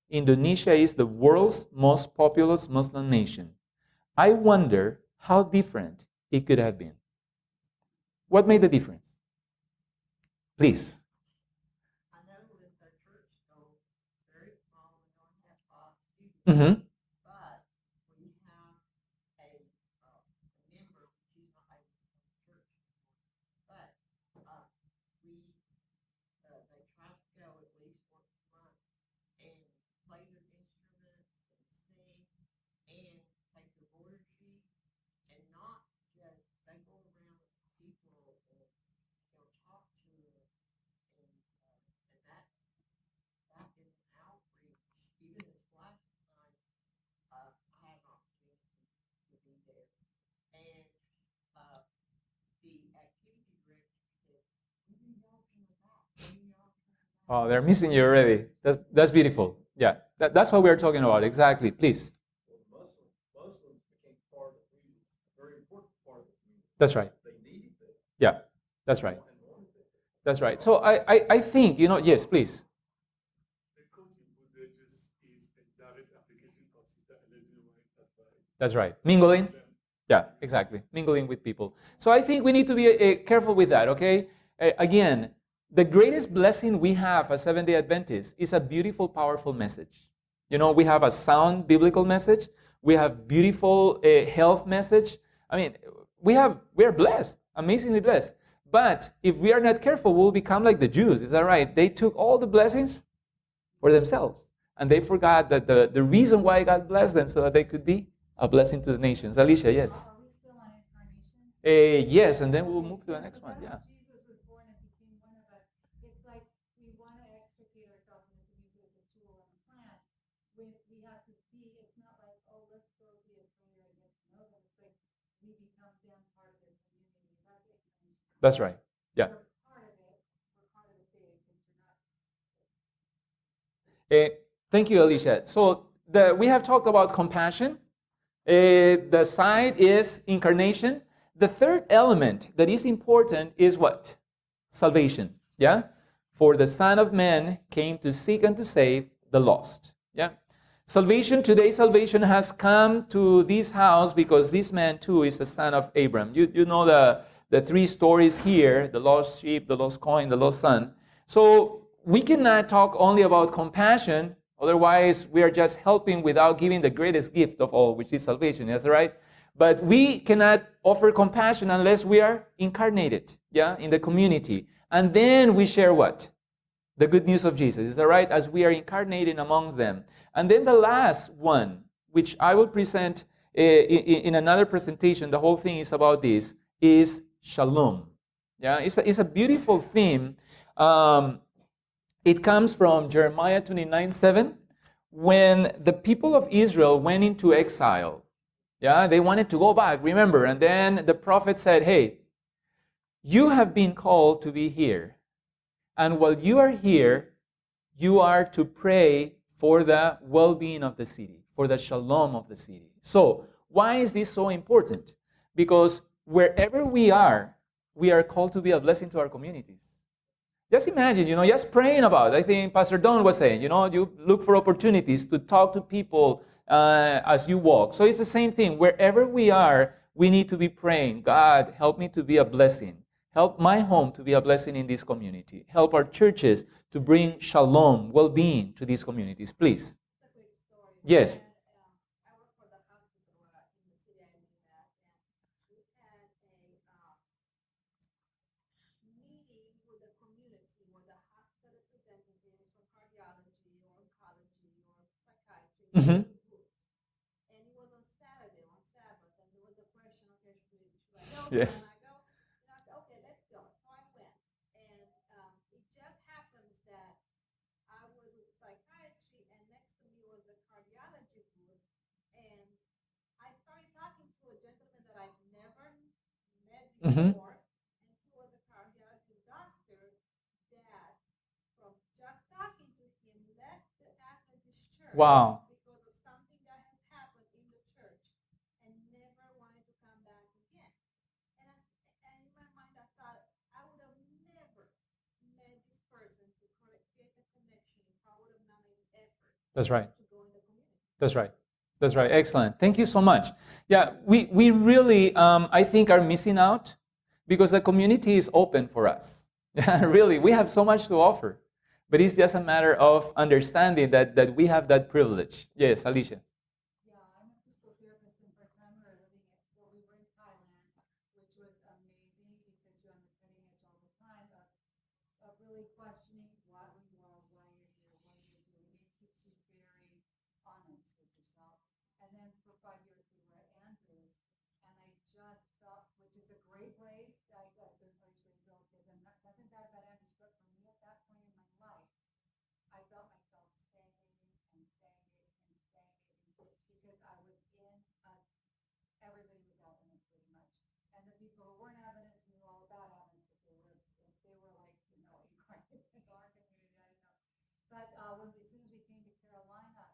Indonesia is the world's most populous Muslim nation. I wonder how different it could have been. What made the difference? Please. I know with the church school, very small, we don't have 5 students, Mm-hmm. but we have a member, she's not able to come to church anymore, but we they try to go at least once a month and play their instruments and sing and take their border sheet and not just they go around with people and talk to them and that is an outreach. Even this last time Oh, they're missing you already. That's beautiful. Yeah, that's what we're talking about. Exactly. Please. Well, the Muslims became part of the community, a very important part of the community. That's right. They needed them. Yeah, that's right. And wanted them. That's right. So I think, yes, please. The coaching model just is a direct application of Sister Alleged's advice. That's right. Mingling. Yeah, exactly. Mingling with people. So I think we need to be careful with that, okay? Again, the greatest blessing we have as Seventh-day Adventists is a beautiful, powerful message. We have a sound biblical message. We have beautiful health message. I mean, we are blessed, amazingly blessed. But if we are not careful, we'll become like the Jews. Is that right? They took all the blessings for themselves. And they forgot that the reason why God blessed them so that they could be a blessing to the nations. Alicia, yes. Are we still on incarnation? Yes, and then we'll move to the next one. Yeah. Jesus was born and became one of us. It's like we want to extricate ourselves from this and use it as a tool and a plan. We have to be, it's not like, oh, let's go be a friend and get to know them. It's like we become them part of their community. That's it. That's right. Yeah. We're part of it. We're part of the faith. Thank you, Alicia. So we have talked about compassion. The side is incarnation. The third element that is important is what? Salvation. Yeah? For the Son of Man came to seek and to save the lost. Yeah? Today's salvation has come to this house because this man too is the son of Abram. You know the three stories here, the lost sheep, the lost coin, the lost son. So we cannot talk only about compassion. Otherwise, we are just helping without giving the greatest gift of all, which is salvation. That's right. But we cannot offer compassion unless we are incarnated, in the community. And then we share what? The good news of Jesus. Is that right? As we are incarnated amongst them. And then the last one, which I will present in another presentation, the whole thing is about this, is shalom. Yeah, it's a beautiful theme. It comes from Jeremiah 29:7, when the people of Israel went into exile. Yeah, they wanted to go back, remember? And then the prophet said, hey, you have been called to be here. And while you are here, you are to pray for the well-being of the city, for the shalom of the city. So, why is this so important? Because wherever we are called to be a blessing to our communities. Just imagine, just praying about it. I think Pastor Don was saying, you look for opportunities to talk to people as you walk. So it's the same thing. Wherever we are, we need to be praying, God, help me to be a blessing. Help my home to be a blessing in this community. Help our churches to bring shalom, well-being to these communities. Please. That's a quick story. Yes. I work for the hospital in the city I live at, and we had a meeting with the community where the hospital representatives from cardiology or oncology or psychiatry Mm-hmm. groups. And it was on Saturday, on Sabbath, and there was a question, okay, should I go? Yes. Can I go? And I said, okay, let's go. So I went. And it just happens that I was with psychiatry, and next to me was the cardiology group. And I started talking to a gentleman that I've never met Mm-hmm. before, and he was a cardiology doctor that, from just talking to him, left the Adventist church Wow. because of something that has happened in the church and never wanted to come back again. And in my mind, I thought, I would have never met this person to create a connection if I would have not made an effort That's right. to go in the community. That's right. That's right. Excellent. Thank you so much. Yeah, we really, I think, are missing out because the community is open for us. Yeah, really, we have so much to offer. But it's just a matter of understanding that we have that privilege. Yes, Alicia. Yeah, I'm a physical therapist and part-timer living we were in Thailand, which was amazing because you're on the cutting edge all the time of really questioning what we are, why you're here, what you're doing. It keeps you very honest with yourself. And then for 5 years we were at Andrews, and I just felt, which is a great place, I've been a place where you build kids, and nothing bad about Andrews, but for me at that point in my life, I felt myself stagnating because I was in everybody was Adventist pretty much. And the people who weren't Adventist knew all about Adventist, but they were like, incarnate into our community. I But as soon as we came to Carolina,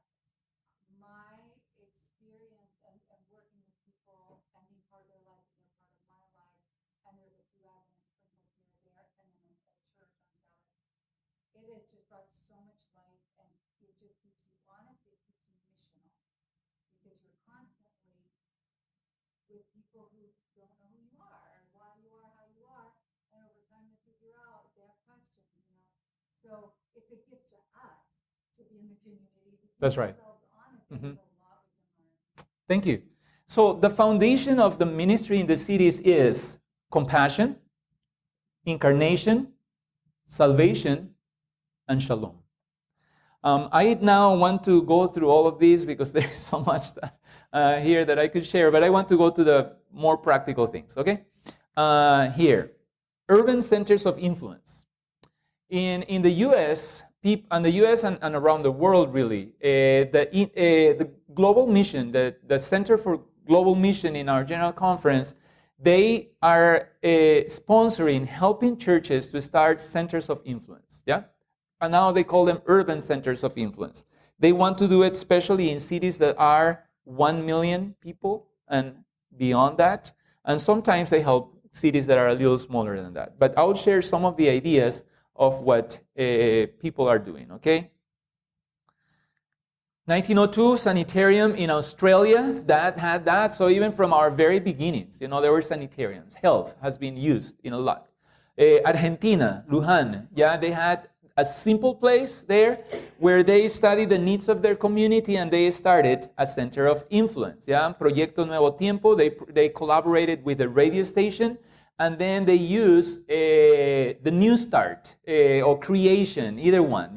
my experience and working with people and being part of their lives and they're part of my lives, and there's a few Adventists sprinkled here and there, and then a church on Sabbath. It has just brought so much life, and it just keeps you honest. It keeps you missional because you're constantly with people who don't know who you are and why you are how you are, and over time they figure out they have questions, So it's a gift to us to be in the community. To keep That's right. ourselves honest. There's a lot we can learn. Thank you. So the foundation of the ministry in the cities is compassion, incarnation, salvation, and shalom. I now want to go through all of these because there's so much stuff here that I could share, but I want to go to the more practical things, okay? Here, urban centers of influence. In the U.S., and around the world, really, the global mission, the Center for Global Mission in our General Conference, they are sponsoring, helping churches to start centers of influence, yeah? And now they call them urban centers of influence. They want to do it especially in cities that are 1 million people and beyond that. And sometimes they help cities that are a little smaller than that. But I'll share some of the ideas of what people are doing, okay? 1902, sanitarium in Australia, that had that. So even from our very beginnings, there were sanitariums. Health has been used in a lot. Argentina, Luján, yeah, they had a simple place there where they studied the needs of their community and they started a center of influence. Yeah, Proyecto Nuevo Tiempo, they collaborated with the radio station and then they used the New Start or Creation, either one,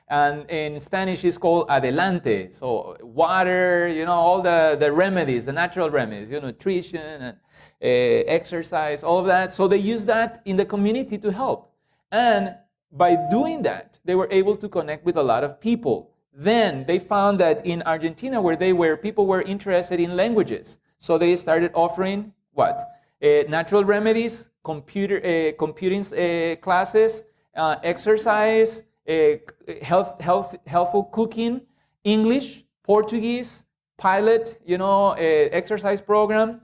And in Spanish it's called Adelante. So water, all the remedies, the natural remedies, nutrition and exercise, all of that. So they used that in the community to help. And by doing that, they were able to connect with a lot of people. Then they found that in Argentina, where they were, people were interested in languages. So they started offering what? Natural remedies, computing classes, exercise, healthful cooking, English, Portuguese, pilot, exercise program,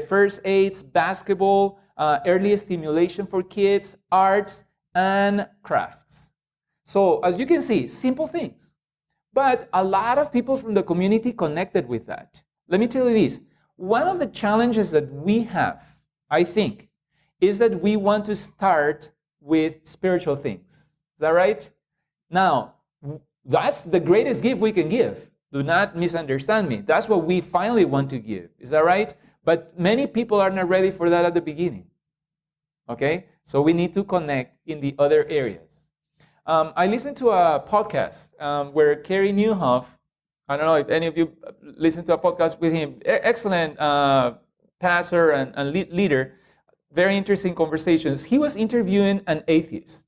first aids, basketball, early stimulation for kids, arts, and crafts. So as you can see, simple things. But a lot of people from the community connected with that. Let me tell you this. One of the challenges that we have, I think, is that we want to start with spiritual things. Is that right? Now, that's the greatest gift we can give. Do not misunderstand me. That's what we finally want to give. Is that right? But many people are not ready for that at the beginning. Okay? So we need to connect in the other areas. I listened to a podcast where Kerry Newhoff, I don't know if any of you listened to a podcast with him, excellent pastor and leader, very interesting conversations. He was interviewing an atheist,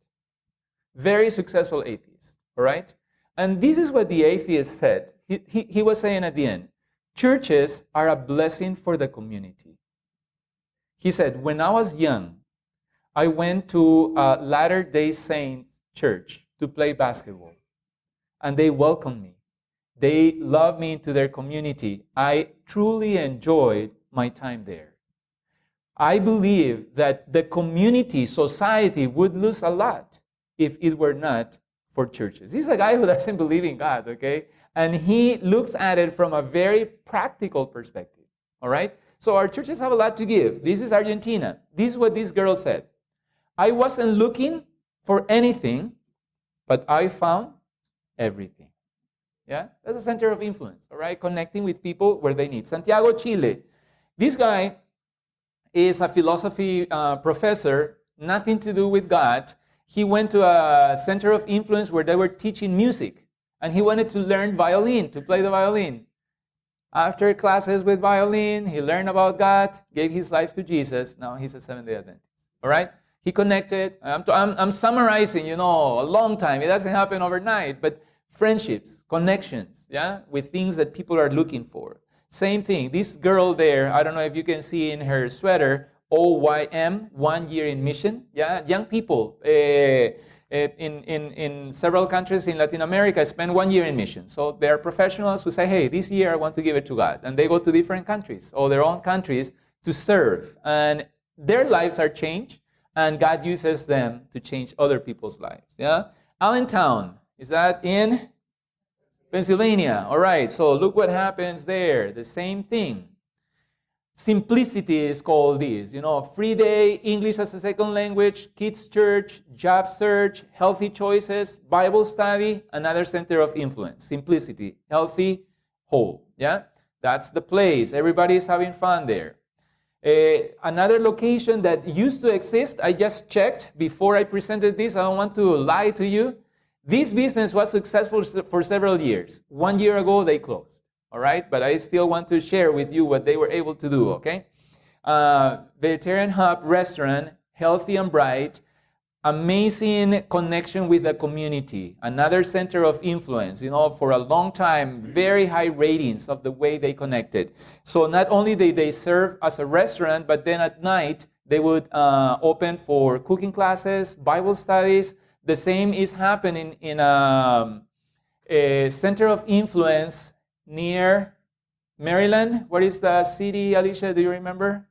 very successful atheist, all right? And this is what the atheist said. He was saying at the end, churches are a blessing for the community. He said, when I was young, I went to a Latter-day Saints church to play basketball. And they welcomed me. They loved me into their community. I truly enjoyed my time there. I believe that the community, society would lose a lot if it were not for churches. He's a guy who doesn't believe in God, okay? And he looks at it from a very practical perspective, all right? So our churches have a lot to give. This is Argentina. This is what this girl said. I wasn't looking for anything, but I found everything. Yeah? That's a center of influence, all right? Connecting with people where they need. Santiago, Chile. This guy is a philosophy professor, nothing to do with God. He went to a center of influence where they were teaching music, and he wanted to learn violin, to play the violin. After classes with violin, he learned about God, gave his life to Jesus. Now he's a Seventh-day Adventist, all right? He connected. I'm summarizing, a long time. It doesn't happen overnight, but friendships, connections, yeah, with things that people are looking for. Same thing. This girl there, I don't know if you can see in her sweater, OYM, 1 year in mission. Yeah, young people in several countries in Latin America spend 1 year in mission. So there are professionals who say, hey, this year I want to give it to God. And they go to different countries or their own countries to serve. And their lives are changed, and God uses them to change other people's lives. Yeah? Allentown, is that in Pennsylvania? All right, so look what happens there. The same thing. Simplicity is called this. Free day, English as a second language, kids church, job search, healthy choices, Bible study, another center of influence. Simplicity, healthy, whole. Yeah, that's the place. Everybody is having fun there. Another location that used to exist, I just checked before I presented this. I don't want to lie to you. This business was successful for several years. 1 year ago, they closed. All right, but I still want to share with you what they were able to do, okay? Vegetarian Hub restaurant, healthy and bright, amazing connection with the community, another center of influence, for a long time, very high ratings of the way they connected. So not only did they serve as a restaurant, but then at night, they would open for cooking classes, Bible studies. The same is happening in a center of influence near Maryland. What is the city, Alicia? Do you remember?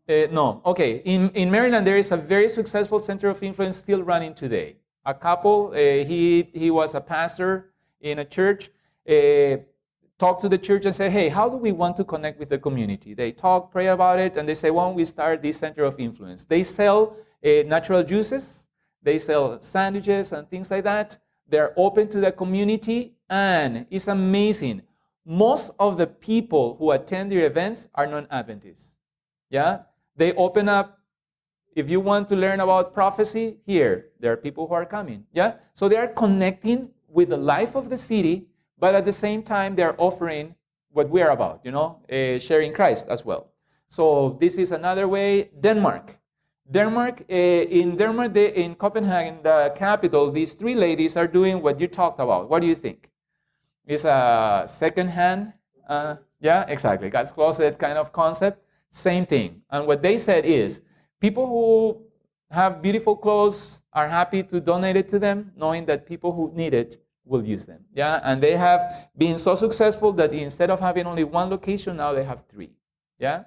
No. Okay. In Maryland, there is a very successful center of influence still running today. A couple, he was a pastor in a church, talked to the church and said, hey, how do we want to connect with the community? They talk, pray about it, and they say, why don't we start this center of influence? They sell natural juices. They sell sandwiches and things like that. They're open to the community, and it's amazing. Most of the people who attend their events are non-Adventists. Yeah? They open up, if you want to learn about prophecy, here, there are people who are coming. Yeah? So they are connecting with the life of the city, but at the same time, they are offering what we are about, sharing Christ as well. So this is another way. Denmark, in Copenhagen, the capital, these three ladies are doing what you talked about. What do you think? It's a second-hand, yeah, exactly, God's closet kind of concept. Same thing. And what they said is, people who have beautiful clothes are happy to donate it to them, knowing that people who need it will use them. Yeah, and they have been so successful that instead of having only one location, now they have three. Yeah.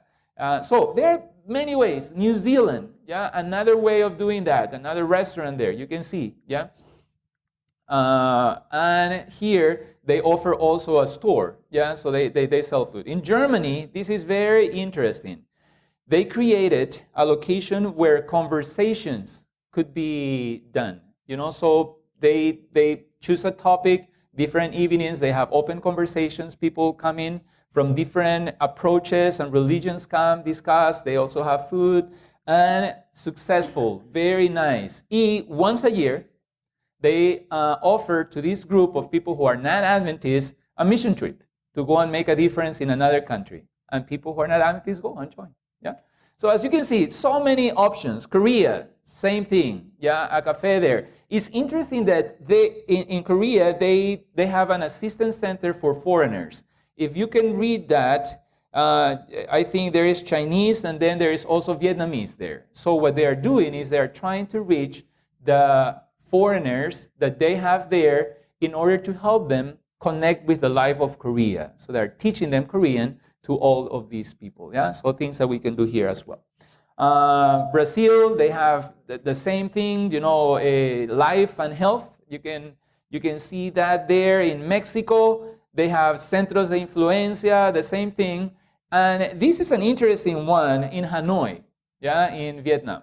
So there are many ways. New Zealand, yeah, another way of doing that. Another restaurant there, you can see, yeah. And here they offer also a store, yeah. So they sell food. In Germany, this is very interesting. They created a location where conversations could be done. So they choose a topic. Different evenings, they have open conversations. People come in from different approaches and religions come, discuss. They also have food, and successful, very nice. Once a year, they offer to this group of people who are not Adventists a mission trip to go and make a difference in another country. And people who are not Adventists go and join. Yeah. So as you can see, so many options. Korea, same thing. Yeah, a cafe there. It's interesting that in Korea, they have an assistance center for foreigners. If you can read that, I think there is Chinese and then there is also Vietnamese there. So what they are doing is they are trying to reach the foreigners that they have there in order to help them connect with the life of Korea. So they're teaching them Korean to all of these people. Yeah, so things that we can do here as well. Brazil, they have the same thing, life and health. You can see that there. In Mexico, they have Centros de Influencia, the same thing. And this is an interesting one in Hanoi, yeah, in Vietnam.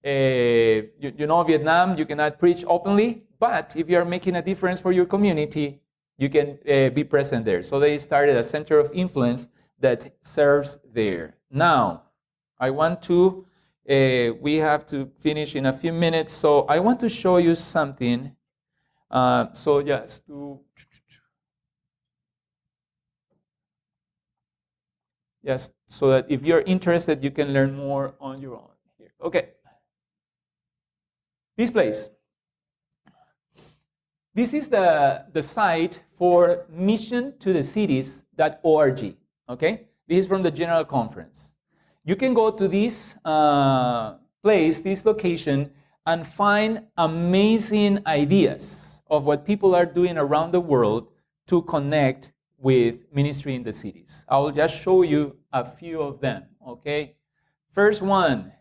Vietnam, you cannot preach openly, but if you are making a difference for your community, you can be present there. So they started a center of influence that serves there. Now, I want to, we have to finish in a few minutes, so I want to show you something. So yes, yes, so that if you're interested, you can learn more on your own here. Okay. This place. This is the site for missiontothecities.org. Okay? This is from the General Conference. You can go to this place, this location, and find amazing ideas of what people are doing around the world to connect with ministry in the cities. I will just show you a few of them, okay? First one,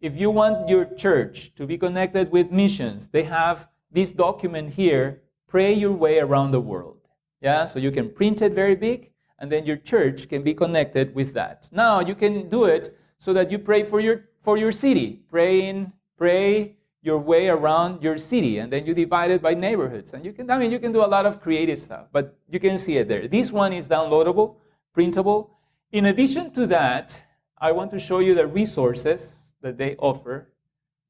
if you want your church to be connected with missions, they have this document here, Pray Your Way Around the World. Yeah, so you can print it very big, and then your church can be connected with that. Now, you can do it so that you pray for your city. Pray your way around your city, and then you divide it by neighborhoods. And you can do a lot of creative stuff, but you can see it there. This one is downloadable, printable. In addition to that, I want to show you the resources that they offer.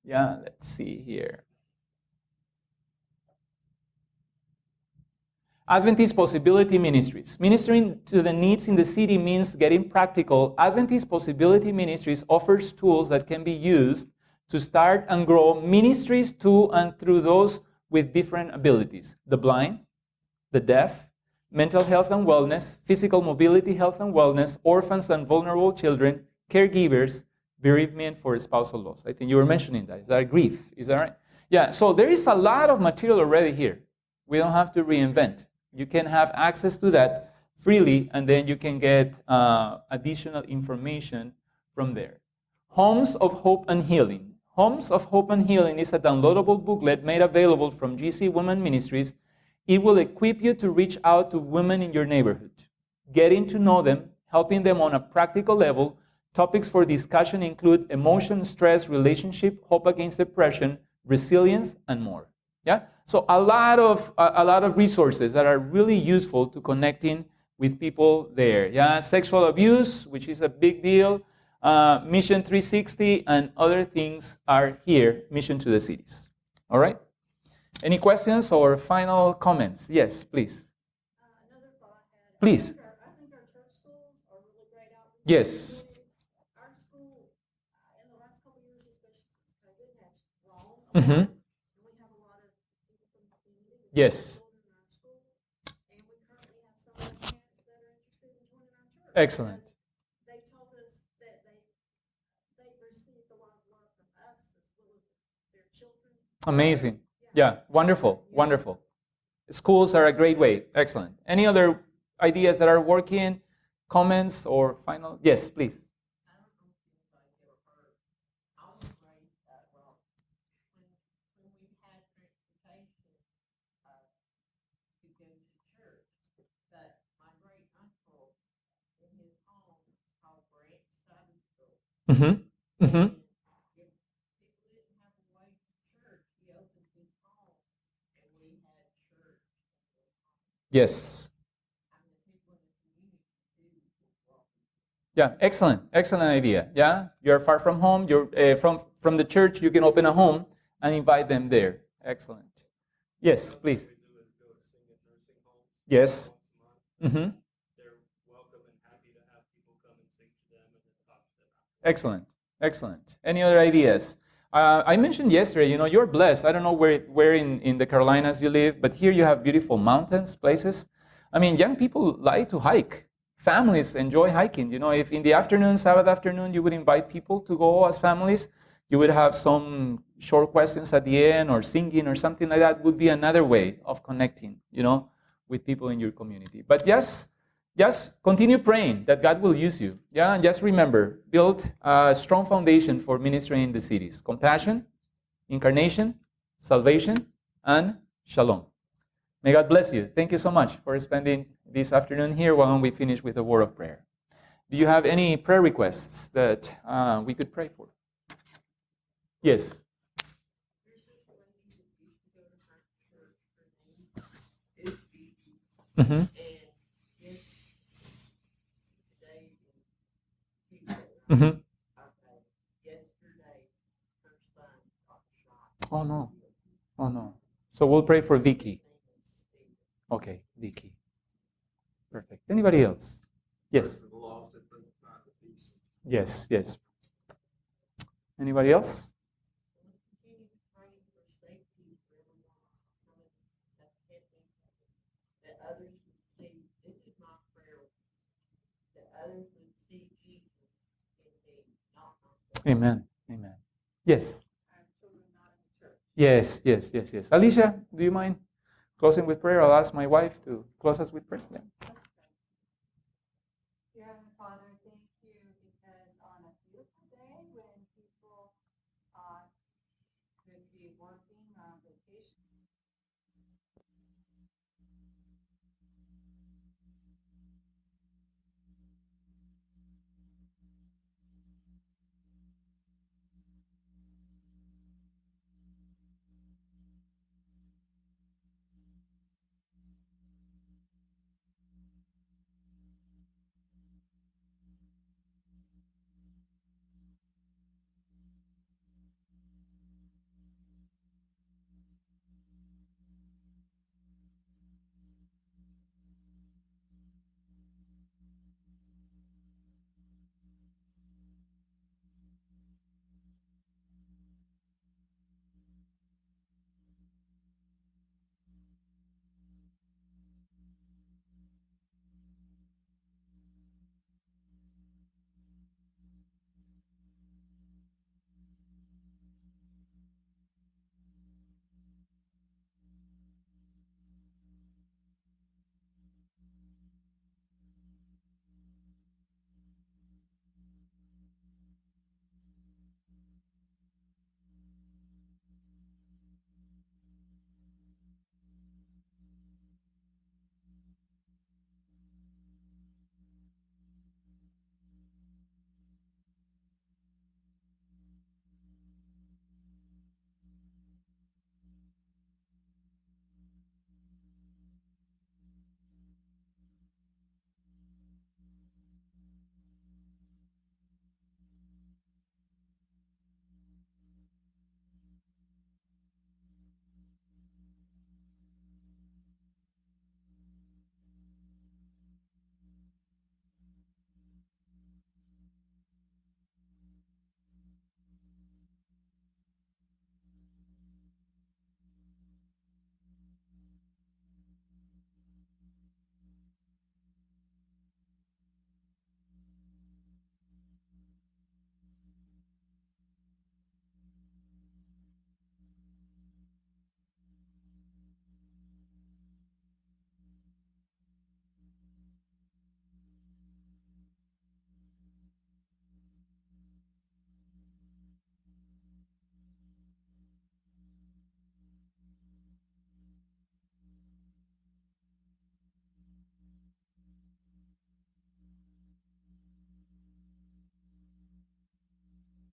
Yeah, let's see here. Adventist Possibility Ministries. Ministering to the needs in the city means getting practical. Adventist Possibility Ministries offers tools that can be used to start and grow ministries to and through those with different abilities. The blind, the deaf, mental health and wellness, physical mobility, health and wellness, orphans and vulnerable children, caregivers, bereavement for spousal loss. I think you were mentioning that. Is that grief? Is that right? Yeah, so there is a lot of material already here. We don't have to reinvent. You can have access to that freely, and then you can get additional information from there. Homes of Hope and Healing. Homes of Hope and Healing is a downloadable booklet made available from GC Women Ministries. It will equip you to reach out to women in your neighborhood, getting to know them, helping them on a practical level. Topics for discussion include emotion, stress, relationship, hope against depression, resilience, and more. Yeah? So a lot of resources that are really useful to connecting with people there. Yeah, sexual abuse, which is a big deal. Mission 360 and other things are here. Mission to the cities. All right. Any questions or final comments? Yes, please. Another thought I had. Please. I think our church schools are really great outreach. Yes. Our school, in the last couple of years, especially since COVID, has grown a Mm-hmm. lot. And we have a lot of people from the community that Yes. have children in our school. And we currently have some of the parents that are interested in joining our church. Excellent. Because they told us that they received a lot of love from us as well as their children. Amazing. Yeah, wonderful, wonderful. Schools are a great way. Excellent. Any other ideas that are working? Comments or final? Yes, please. I don't know if anybody ever heard. I was raised, well, when we had transportation to go to church, but my great uncle in his home is called Branch Sunday School. Mm-hmm. Mm-hmm. And if people didn't have a way to church, he opened his home and we had church in his home. Yes. And the people in the community too was welcome. Yeah, excellent. Excellent idea. Yeah, you're far from home. You're from the church. You can open a home and invite them there. Excellent. Yes, please. What we do is go sing at nursing homes. Yes. Once a month. Mm-hmm. They're welcome and happy to have people come and sing to them and then talk to them. Excellent. Excellent. Any other ideas? I mentioned yesterday, you're blessed. I don't know where in the Carolinas you live, but here you have beautiful mountains, places. I mean, young people like to hike. Families enjoy hiking. If in the afternoon, Sabbath afternoon, you would invite people to go as families, you would have some short questions at the end or singing or something like that would be another way of connecting, with people in your community. But just continue praying that God will use you. Yeah, and just remember, build a strong foundation for ministry in the cities. Compassion, incarnation, salvation, and shalom. May God bless you. Thank you so much for spending this afternoon here while we finish with a word of prayer. Do you have any prayer requests that we could pray for? Yes. There's this lady that used to go to my church. Her name is Gigi. Mm-hmm. And yes, today is Tuesday, right? Mm-hmm. Okay. Yesterday, her son got shot. Oh, no. Oh, no. So we'll pray for Vicky. His name is Stephen. Okay, Vicky. Perfect. Anybody else? Yes. For the lost and for the peace. Yes, yes. Anybody else? Let's continue to pray for safety for everyone coming that can't make it, that others would see, this is my prayer, that others would see Jesus in me, not myself. Amen. Amen. Yes. I have children not in the Yes, yes, yes, yes. Alicia, do you mind closing with prayer? I'll ask my wife to close us with prayer. Yeah. Dear Heavenly Father, thank you because on a beautiful day when people could be working or on vacation